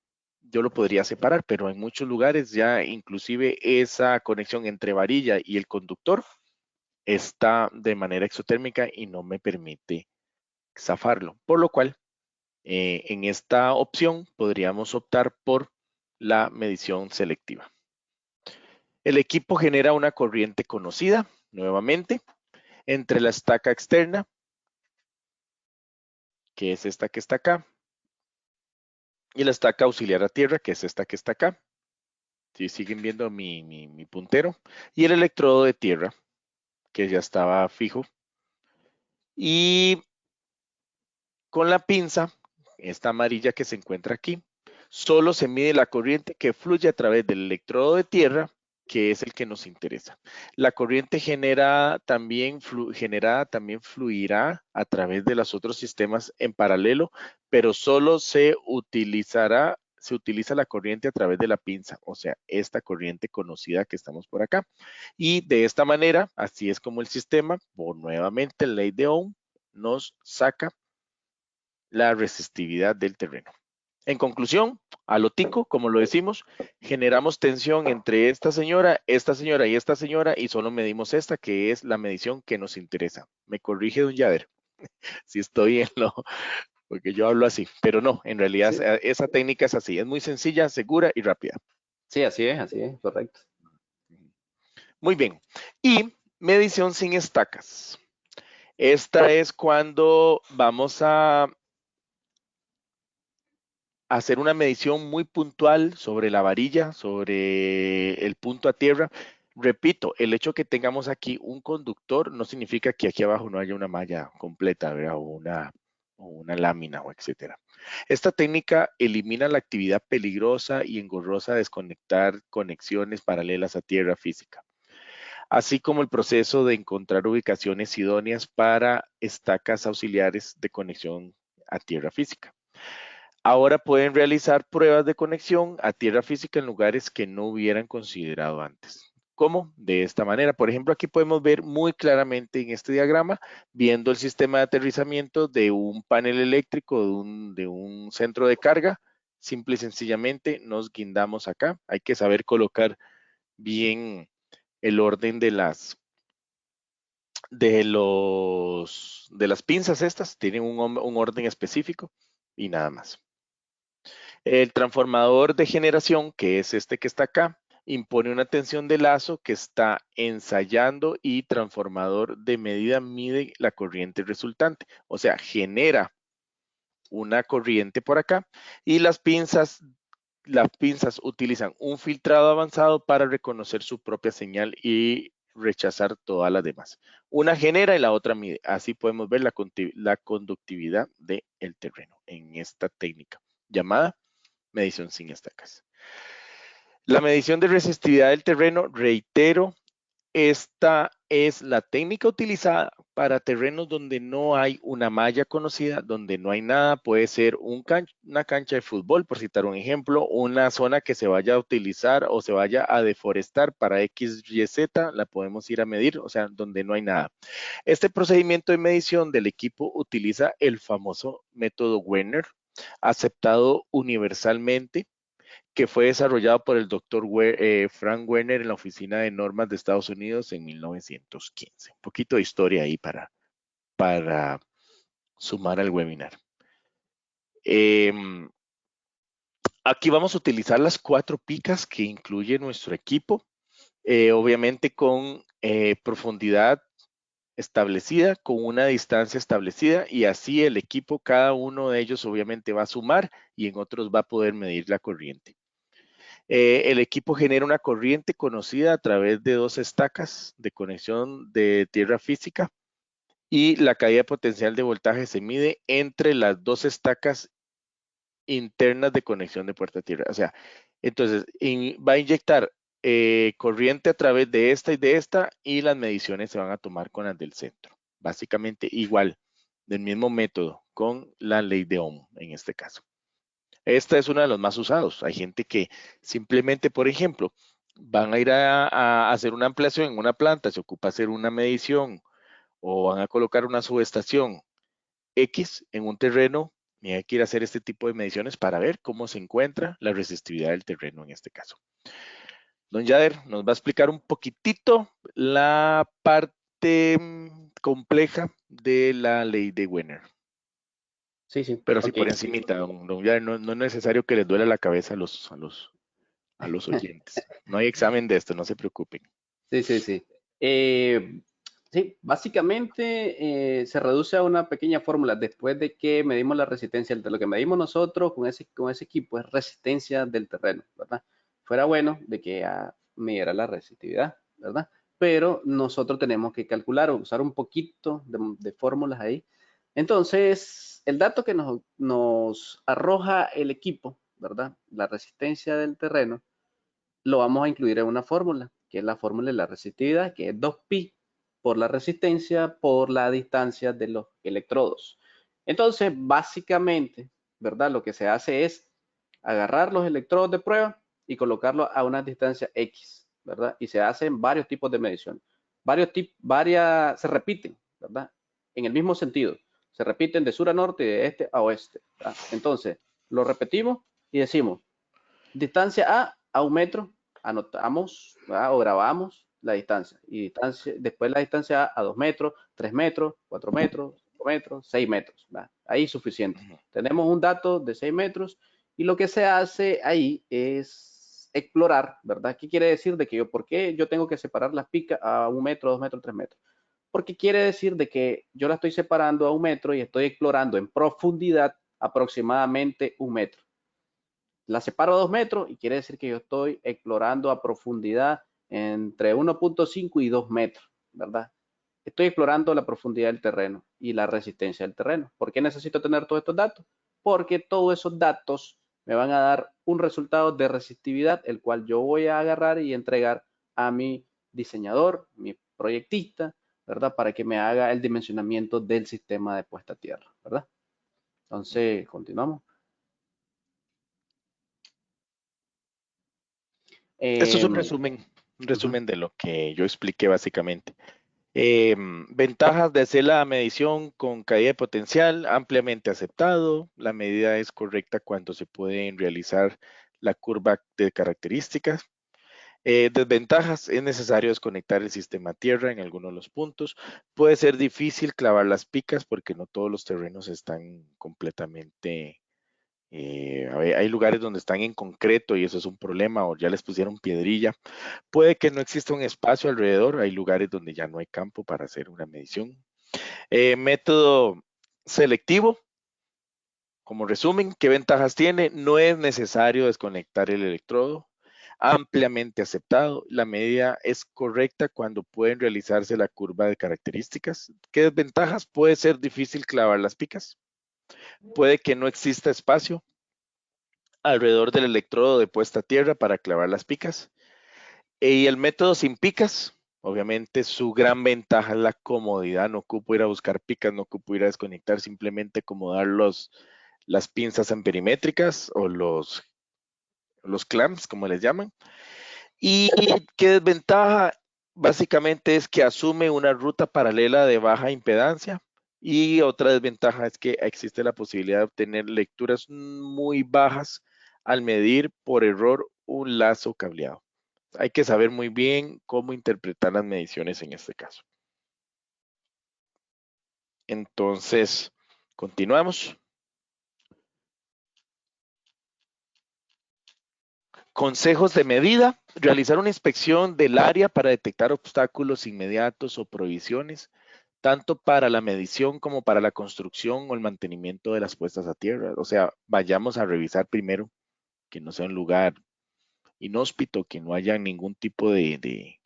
yo lo podría separar, pero en muchos lugares ya inclusive esa conexión entre varilla y el conductor está de manera exotérmica y no me permite zafarlo. Por lo cual, en esta opción podríamos optar por la medición selectiva. El equipo genera una corriente conocida, nuevamente, entre la estaca externa, que es esta que está acá, y la estaca auxiliar a tierra, que es esta que está acá. Si siguen viendo mi puntero, y el electrodo de tierra, que ya estaba fijo. Y con la pinza esta amarilla que se encuentra aquí, solo se mide la corriente que fluye a través del electrodo de tierra, que es el que nos interesa. La corriente generada también fluirá a través de los otros sistemas en paralelo, pero solo se utiliza la corriente a través de la pinza, o sea, esta corriente conocida que estamos por acá. Y de esta manera, así es como el sistema, por nuevamente la ley de Ohm, nos saca la resistividad del terreno. En conclusión, a lo tico, como lo decimos, generamos tensión entre esta señora y esta señora y solo medimos esta, que es la medición que nos interesa. Me corrige don Yader, si estoy en lo, porque yo hablo así, pero no, en realidad Sí, esa técnica es así, es muy sencilla, segura y rápida. sí, así es, correcto. Muy bien. Y medición sin estacas. Esta es cuando vamos a hacer una medición muy puntual sobre la varilla, sobre el punto a tierra. Repito, el hecho que tengamos aquí un conductor no significa que aquí abajo no haya una malla completa, ¿verdad? O una lámina, o etcétera. Esta técnica elimina la actividad peligrosa y engorrosa de desconectar conexiones paralelas a tierra física, así como el proceso de encontrar ubicaciones idóneas para estacas auxiliares de conexión a tierra física. Ahora pueden realizar pruebas de conexión a tierra física en lugares que no hubieran considerado antes. ¿Cómo? De esta manera. Por ejemplo, aquí podemos ver muy claramente en este diagrama, viendo el sistema de aterrizamiento de un panel eléctrico, de un centro de carga. Simple y sencillamente nos guindamos acá. Hay que saber colocar bien el orden de las pinzas estas. Tienen un orden específico y nada más. El transformador de generación, que es este que está acá, impone una tensión de lazo que está ensayando y transformador de medida mide la corriente resultante. O sea, genera una corriente por acá y las pinzas utilizan un filtrado avanzado para reconocer su propia señal y rechazar todas las demás. Una genera y la otra mide. Así podemos ver la conductividad del terreno en esta técnica llamada medición sin estacas. La medición de resistividad del terreno, reitero, esta es la técnica utilizada para terrenos donde no hay una malla conocida, donde no hay nada. Puede ser una cancha de fútbol, por citar un ejemplo, una zona que se vaya a utilizar o se vaya a deforestar para X, Y, Z, la podemos ir a medir, o sea, donde no hay nada. Este procedimiento de medición del equipo utiliza el famoso método Werner, aceptado universalmente, que fue desarrollado por el doctor Frank Werner en la Oficina de Normas de Estados Unidos en 1915. Un poquito de historia ahí para sumar al webinar. Aquí vamos a utilizar las 4 picas que incluye nuestro equipo, obviamente con profundidad establecida, con una distancia establecida, y así el equipo, cada uno de ellos obviamente va a sumar y en otros va a poder medir la corriente. El equipo genera una corriente conocida a través de 2 estacas de conexión de tierra física y la caída potencial de voltaje se mide entre las 2 estacas internas de conexión de puerta a tierra. O sea, entonces va a inyectar corriente a través de esta y las mediciones se van a tomar con las del centro. Básicamente igual, del mismo método, con la ley de Ohm en este caso. Esta es uno de los más usados. Hay gente que simplemente, por ejemplo, van a ir a hacer una ampliación en una planta, se ocupa hacer una medición o van a colocar una subestación X en un terreno y hay que ir a hair este tipo de mediciones para ver cómo se encuentra la resistividad del terreno en este caso. Don Yader nos va a explicar un poquitito la parte compleja de la ley de Werner. Sí, sí, Pero sí ok. por encimita, don Yader, no es necesario que les duele la cabeza a los oyentes. No hay examen de esto, no se preocupen. Sí, sí, sí. Sí, básicamente se reduce a una pequeña fórmula. Después de que medimos la resistencia, lo que medimos nosotros con ese equipo es resistencia del terreno, ¿verdad? Fuera bueno de que midiera la resistividad, ¿verdad? Pero nosotros tenemos que calcular o usar un poquito de fórmulas ahí. Entonces, el dato que nos arroja el equipo, ¿verdad? La resistencia del terreno, lo vamos a incluir en una fórmula, que es la fórmula de la resistividad, que es 2pi por la resistencia por la distancia de los electrodos. Entonces, básicamente, ¿verdad? Lo que se hace es agarrar los electrodos de prueba y colocarlos a una distancia X, ¿verdad? Y se hacen varios tipos de medición. Se repiten, ¿verdad? En el mismo sentido. Se repiten de sur a norte y de este a oeste, ¿verdad? Entonces, lo repetimos y decimos, distancia a 1 metro, anotamos, ¿verdad? O grabamos la distancia. Y después la distancia a 2 metros, 3 metros, 4 metros, 5 metros, 6 metros. ¿Verdad? Ahí es suficiente. Tenemos un dato de 6 metros y lo que se hace ahí es explorar, ¿verdad? ¿Qué quiere decir de que por qué yo tengo que separar las picas a 1 metro, 2 metros, 3 metros? Porque quiere decir de que yo la estoy separando a 1 metro y estoy explorando en profundidad aproximadamente 1 metro. La separo a 2 metros y quiere decir que yo estoy explorando a profundidad entre 1.5 y 2 metros, ¿verdad? Estoy explorando la profundidad del terreno y la resistencia del terreno. ¿Por qué necesito tener todos estos datos? Porque todos esos datos me van a dar un resultado de resistividad, el cual yo voy a agarrar y entregar a mi diseñador, mi proyectista, ¿verdad? Para que me haga el dimensionamiento del sistema de puesta a tierra, ¿verdad? Entonces, continuamos. Esto es Eh, un uh -huh. resumen de lo que yo expliqué básicamente. Ventajas de hacer la medición con caída de potencial, ampliamente aceptado. La medida es correcta cuando se pueden realizar la curva de características. Desventajas, es necesario desconectar el sistema tierra en algunos de los puntos. Puede ser difícil clavar las picas porque no todos los terrenos están completamente... hay lugares donde están en concreto y eso es un problema, o ya les pusieron piedrilla. Puede que no exista un espacio alrededor, hay lugares donde ya no hay campo para hacer una medición. Método selectivo, como resumen, ¿qué ventajas tiene? No es necesario desconectar el electrodo, ampliamente aceptado. La medida es correcta cuando pueden realizarse la curva de características. ¿Qué desventajas? Puede ser difícil clavar las picas. Puede que no exista espacio alrededor del electrodo de puesta a tierra para clavar las picas. Y el método sin picas, obviamente su gran ventaja es la comodidad. No ocupo ir a buscar picas, no ocupo ir a desconectar, simplemente acomodar las pinzas amperimétricas o los clamps, como les llaman. ¿Y qué desventaja? Básicamente es que asume una ruta paralela de baja impedancia. Y otra desventaja es que existe la posibilidad de obtener lecturas muy bajas al medir por error un lazo cableado. Hay que saber muy bien cómo interpretar las mediciones en este caso. Entonces, continuamos. Consejos de medida. Realizar una inspección del área para detectar obstáculos inmediatos o prohibiciones, tanto para la medición como para la construcción o el mantenimiento de las puestas a tierra. O sea, vayamos a revisar primero que no sea un lugar inhóspito, que no haya ningún tipo de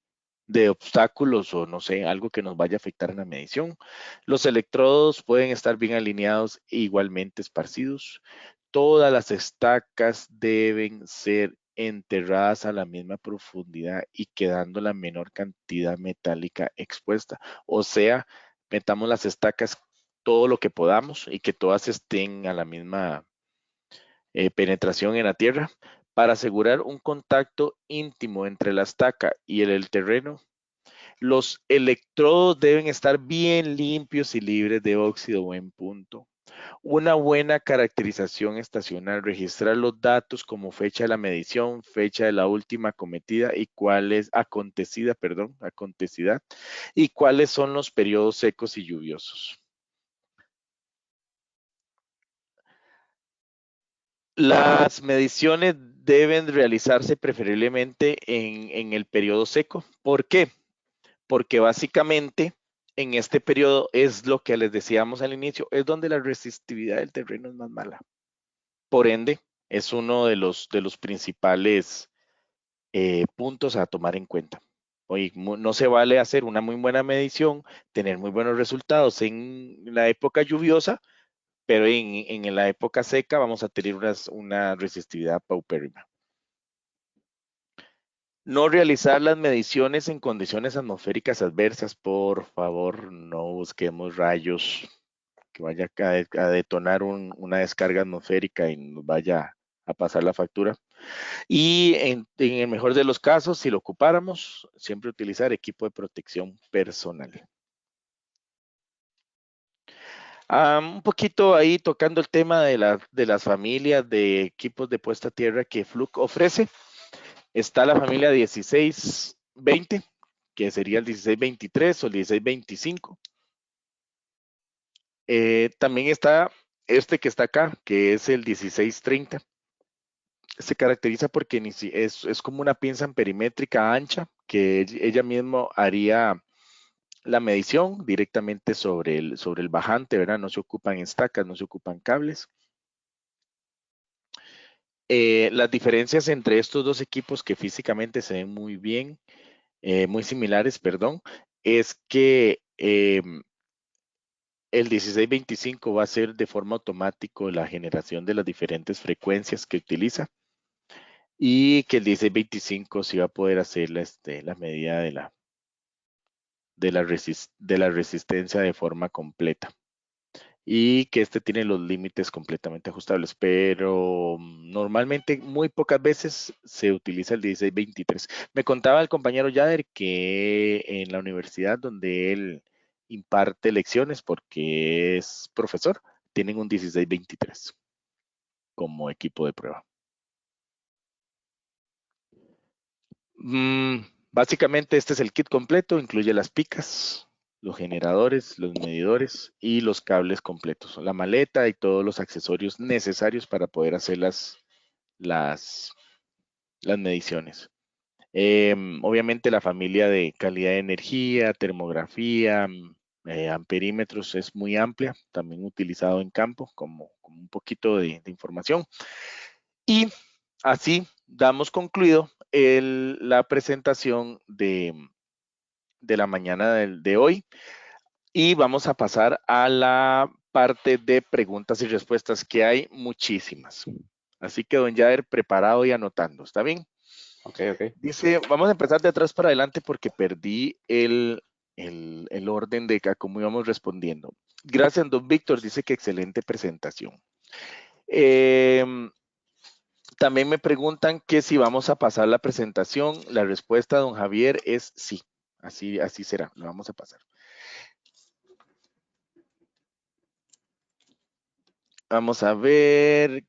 obstáculos o no sé, algo que nos vaya a afectar en la medición. Los electrodos pueden estar bien alineados e igualmente esparcidos. Todas las estacas deben ser enterradas a la misma profundidad y quedando la menor cantidad metálica expuesta. O sea, metamos las estacas todo lo que podamos y que todas estén a la misma penetración en la tierra para asegurar un contacto íntimo entre la estaca y el terreno. Los electrodos deben estar bien limpios y libres de óxido o en punto. Una buena caracterización estacional, registrar los datos como fecha de la medición, fecha de la última acometida y acontecida, y cuáles son los periodos secos y lluviosos. Las mediciones deben realizarse preferiblemente en el periodo seco. ¿Por qué? Porque básicamente en este periodo es lo que les decíamos al inicio, es donde la resistividad del terreno es más mala. Por ende, es uno de los principales puntos a tomar en cuenta. Oye, no se vale hacer una muy buena medición, tener muy buenos resultados en la época lluviosa, pero en la época seca vamos a tener una resistividad paupérrima. No realizar las mediciones en condiciones atmosféricas adversas, por favor, no busquemos rayos que vaya a detonar una descarga atmosférica y nos vaya a pasar la factura. Y en el mejor de los casos, si lo ocupáramos, siempre utilizar equipo de protección personal. Un poquito ahí tocando el tema de las familias de equipos de puesta a tierra que Fluke ofrece. Está la familia 1620, que sería el 1623 o el 1625. También está este que está acá, que es el 1630. Se caracteriza porque es como una pinza perimétrica ancha que ella misma haría la medición directamente sobre el bajante, ¿verdad? No se ocupan estacas, no se ocupan cables. Las diferencias entre estos dos equipos que físicamente se ven muy bien, muy similares, perdón, es que el 1625 va a ser de forma automática la generación de las diferentes frecuencias que utiliza y que el 1625 sí va a poder hacer la medida de la resistencia de forma completa y que este tiene los límites completamente ajustables, pero normalmente muy pocas veces se utiliza el 1623. Me contaba el compañero Yader que en la universidad donde él imparte lecciones porque es profesor, tienen un 1623 como equipo de prueba. Básicamente este es el kit completo, incluye las picas, los generadores, los medidores y los cables completos, la maleta y todos los accesorios necesarios para poder hacer las mediciones. Obviamente la familia de calidad de energía, termografía, amperímetros es muy amplia, también utilizado en campo como un poquito de información. Y así damos concluido la presentación de la mañana de hoy y vamos a pasar a la parte de preguntas y respuestas, que hay muchísimas. Así que, don Yader, preparado y anotando, ¿está bien? Ok, ok. Dice, vamos a empezar de atrás para adelante porque perdí el orden de cómo íbamos respondiendo. Gracias, don Víctor, dice que excelente presentación. También me preguntan que si vamos a pasar la presentación. La respuesta, don Javier, es sí. Así será, lo vamos a pasar. Vamos a ver.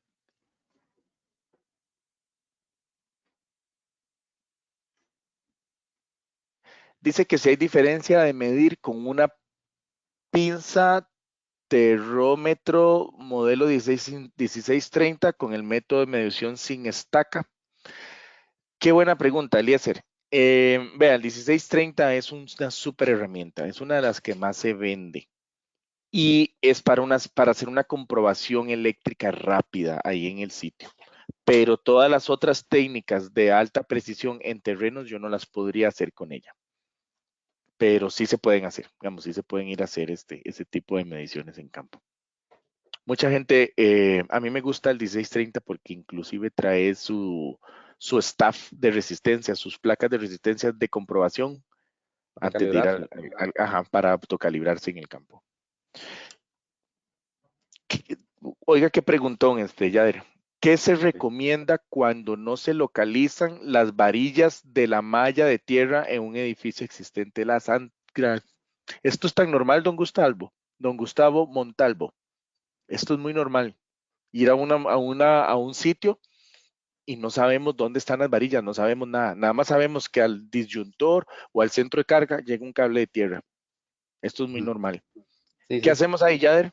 Dice que si hay diferencia de medir con una pinza terrómetro modelo 1630 con el método de medición sin estaca. Qué buena pregunta, Eliezer. Vea, el 1630 es una súper herramienta, es una de las que más se vende. Y es para hacer una comprobación eléctrica rápida ahí en el sitio. Pero todas las otras técnicas de alta precisión en terrenos yo no las podría hacer con ella. Pero sí se pueden hacer, digamos, sí se pueden ir a hacer ese tipo de mediciones en campo. Mucha gente, a mí me gusta el 1630 porque inclusive trae su staff de resistencia, sus placas de resistencia de comprobación Para antes de ir calibrarse. para autocalibrarse en el campo. Oiga, qué preguntón, Yader. ¿Qué se recomienda cuando no se localizan las varillas de la malla de tierra en un edificio existente? Esto es tan normal, don Gustavo Montalvo. Esto es muy normal. Ir a un sitio y no sabemos dónde están las varillas, no sabemos nada. Nada más sabemos que al disyuntor o al centro de carga llega un cable de tierra. Esto es muy normal. Sí, ¿Qué sí. hacemos ahí, Yader?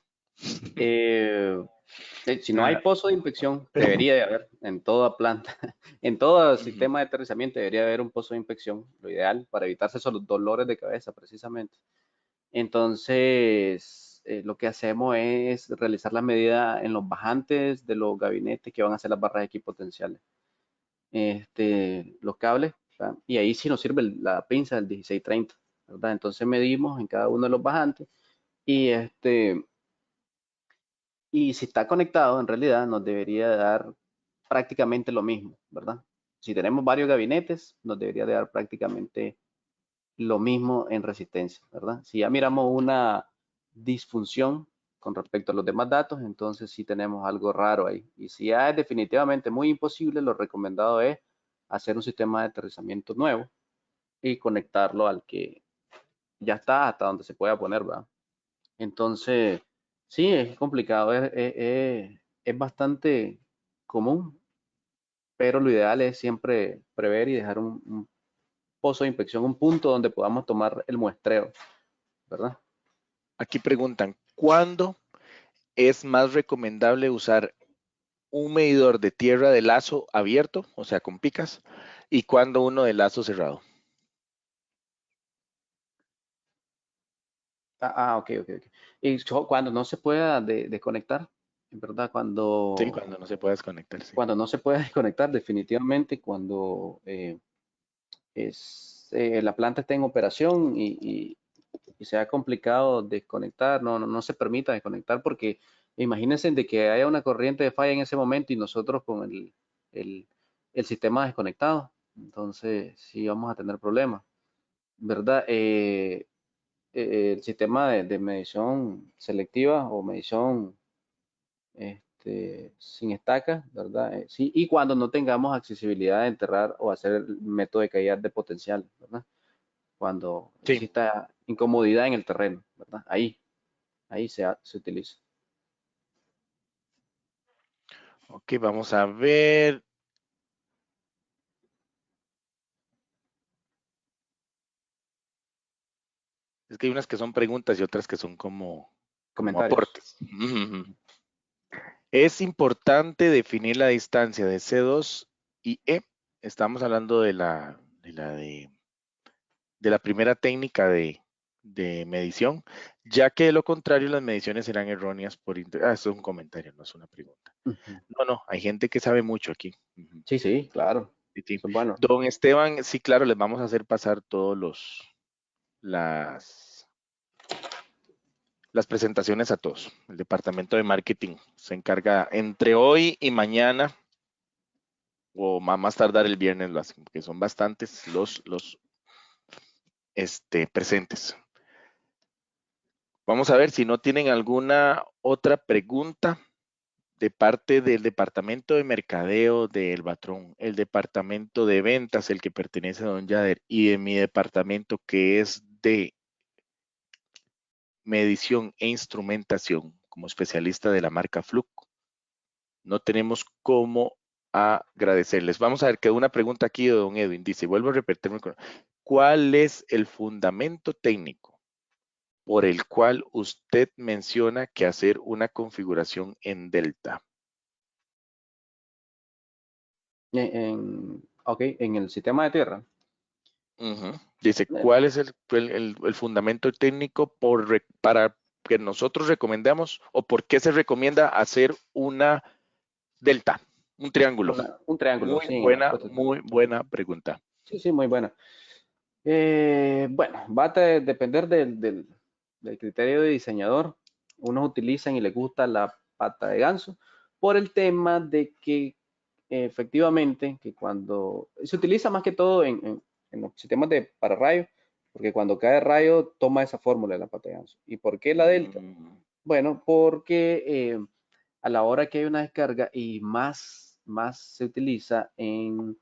Si no hay pozo de inspección, debería de haber en toda planta, en todo sistema de aterrizamiento debería de haber un pozo de inspección, lo ideal para evitarse esos dolores de cabeza precisamente. Entonces, lo que hacemos es realizar la medida en los bajantes de los gabinetes que van a hacer las barras equipotenciales. Los cables, ¿verdad? Y ahí sí nos sirve la pinza del 1630, ¿verdad? Entonces medimos en cada uno de los bajantes y Y si está conectado, en realidad nos debería dar prácticamente lo mismo, ¿verdad? Si tenemos varios gabinetes, nos debería de dar prácticamente lo mismo en resistencia, ¿verdad? Si ya miramos una disfunción con respecto a los demás datos, entonces sí tenemos algo raro ahí. Y si ya es definitivamente muy imposible, lo recomendado es hacer un sistema de aterrizamiento nuevo y conectarlo al que ya está hasta donde se pueda poner, ¿verdad? Entonces, sí, es complicado, es bastante común, pero lo ideal es siempre prever y dejar un pozo de inspección, un punto donde podamos tomar el muestreo, ¿verdad? Aquí preguntan, ¿cuándo es más recomendable usar un medidor de tierra de lazo abierto, o sea, con picas, y cuándo uno de lazo cerrado? Ok, ok, ok. Y cuando no se pueda desconectar, en verdad, Sí, cuando no se puede desconectar, sí. cuando no se pueda desconectar, definitivamente, cuando la planta está en operación y sea complicado desconectar, no se permita desconectar porque imagínense de que haya una corriente de falla en ese momento y nosotros con el, el sistema desconectado, entonces sí vamos a tener problemas, ¿verdad? El sistema de medición selectiva o medición sin estacas, ¿verdad? Sí, y cuando no tengamos accesibilidad de enterrar o hacer el método de caída de potencial, ¿verdad? Cuando Sí, exista incomodidad en el terreno, ¿verdad? Ahí se utiliza. ok, vamos a ver. Es que hay unas que son preguntas y otras que son como Comentarios. aportes. Es importante definir la distancia de C2 y E. Estamos hablando de la primera técnica de medición, ya que de lo contrario las mediciones serán erróneas eso es un comentario, no es una pregunta. Ujú. No, hay gente que sabe mucho aquí. Ujú. Sí, sí, claro. Sí, sí. Eso es bueno. Don Esteban, sí, claro, les vamos a hacer pasar todos las, las presentaciones a todos. El departamento de marketing se encarga entre hoy y mañana, o más tardar el viernes lo hacen, porque son bastantes los presentes. Vamos a ver si no tienen alguna otra pregunta de parte del departamento de mercadeo de El Batrón, el departamento de ventas, el que pertenece a Don Yader, y de mi departamento que es de medición e instrumentación como especialista de la marca Fluke. No tenemos cómo agradecerles. Vamos a ver, quedó una pregunta aquí de don Edwin. Dice, vuelvo a repetirme, ¿cuál es el fundamento técnico por el cual usted menciona que hacer una configuración en Delta? Ok, en el sistema de tierra. Ujú. Dice, Eh, ¿cuál es el fundamento técnico para que nosotros recomendamos o por qué se recomienda hacer una delta, un triángulo? un triángulo, sí, en la puesta de tierra. Muy buena pregunta. Sí, sí, muy buena. Bueno, va a depender del criterio de diseñador. Unos utilizan y les gusta la pata de ganso por el tema de que efectivamente que cuando se utiliza más que todo en los sistemas de para rayo, porque cuando cae rayo toma esa fórmula de la pata de ganso. ¿Y por qué la delta? Mm, Bueno, porque a la hora que hay una descarga y más se utiliza en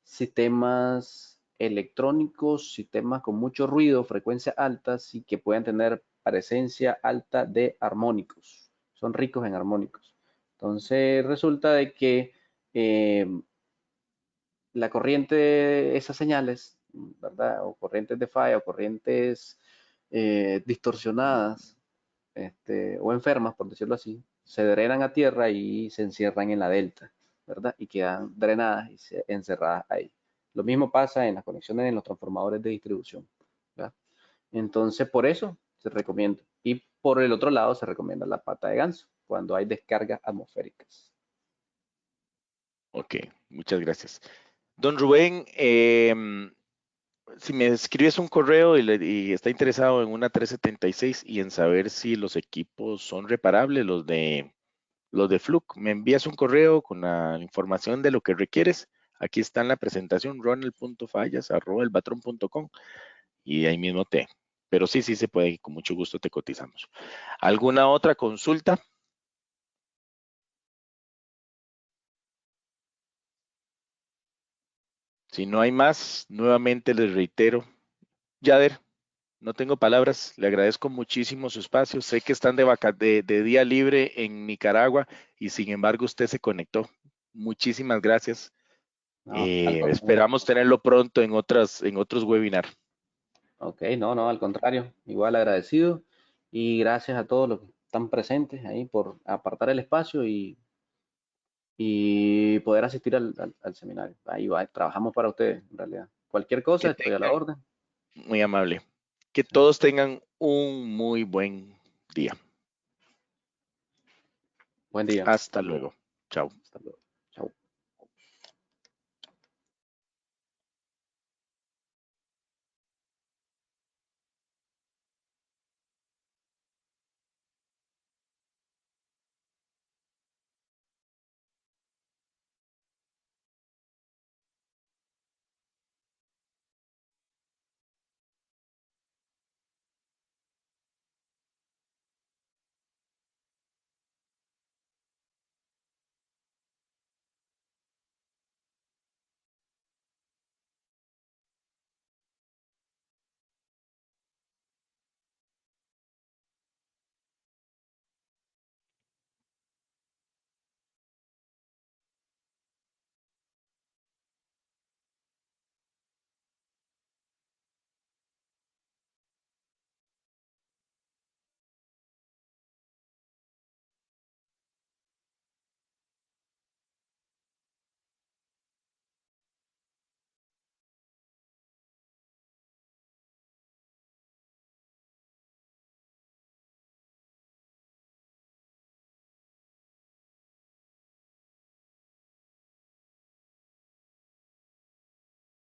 sistemas electrónicos, sistemas con mucho ruido, frecuencias altas y que puedan tener presencia alta de armónicos. Son ricos en armónicos. Entonces resulta de que eh, la corriente, esas señales, ¿verdad? O corrientes de falla o corrientes distorsionadas o enfermas, por decirlo así, se drenan a tierra y se encierran en la delta, ¿verdad? Y quedan drenadas y encerradas ahí. Lo mismo pasa en las conexiones en los transformadores de distribución, ¿verdad? Entonces, por eso se recomienda. Y por el otro lado, se recomienda la pata de ganso, cuando hay descargas atmosféricas. ok, muchas gracias. Don Rubén, si me escribes un correo y está interesado en una 376 y en saber si los equipos son reparables, los de lo de Fluke. Me envías un correo con la información de lo que requieres. Aquí está en la presentación, ronald.fallas@elbatron.com y ahí mismo pero sí se puede, con mucho gusto te cotizamos. ¿Alguna otra consulta? Si no hay más, nuevamente les reitero, Yader, no tengo palabras, le agradezco muchísimo su espacio. Sé que están de día libre en Nicaragua y sin embargo usted se conectó. Muchísimas gracias. No, Esperamos tenerlo pronto en otros webinars. ok, no, al contrario, igual agradecido y gracias a todos los que están presentes ahí por apartar el espacio y poder asistir al seminario. Ahí va, trabajamos para ustedes, en realidad. Cualquier cosa, Que estoy a la tengan, orden. muy amable, que todos tengan un muy buen día. Buen día. Hasta luego. Chao.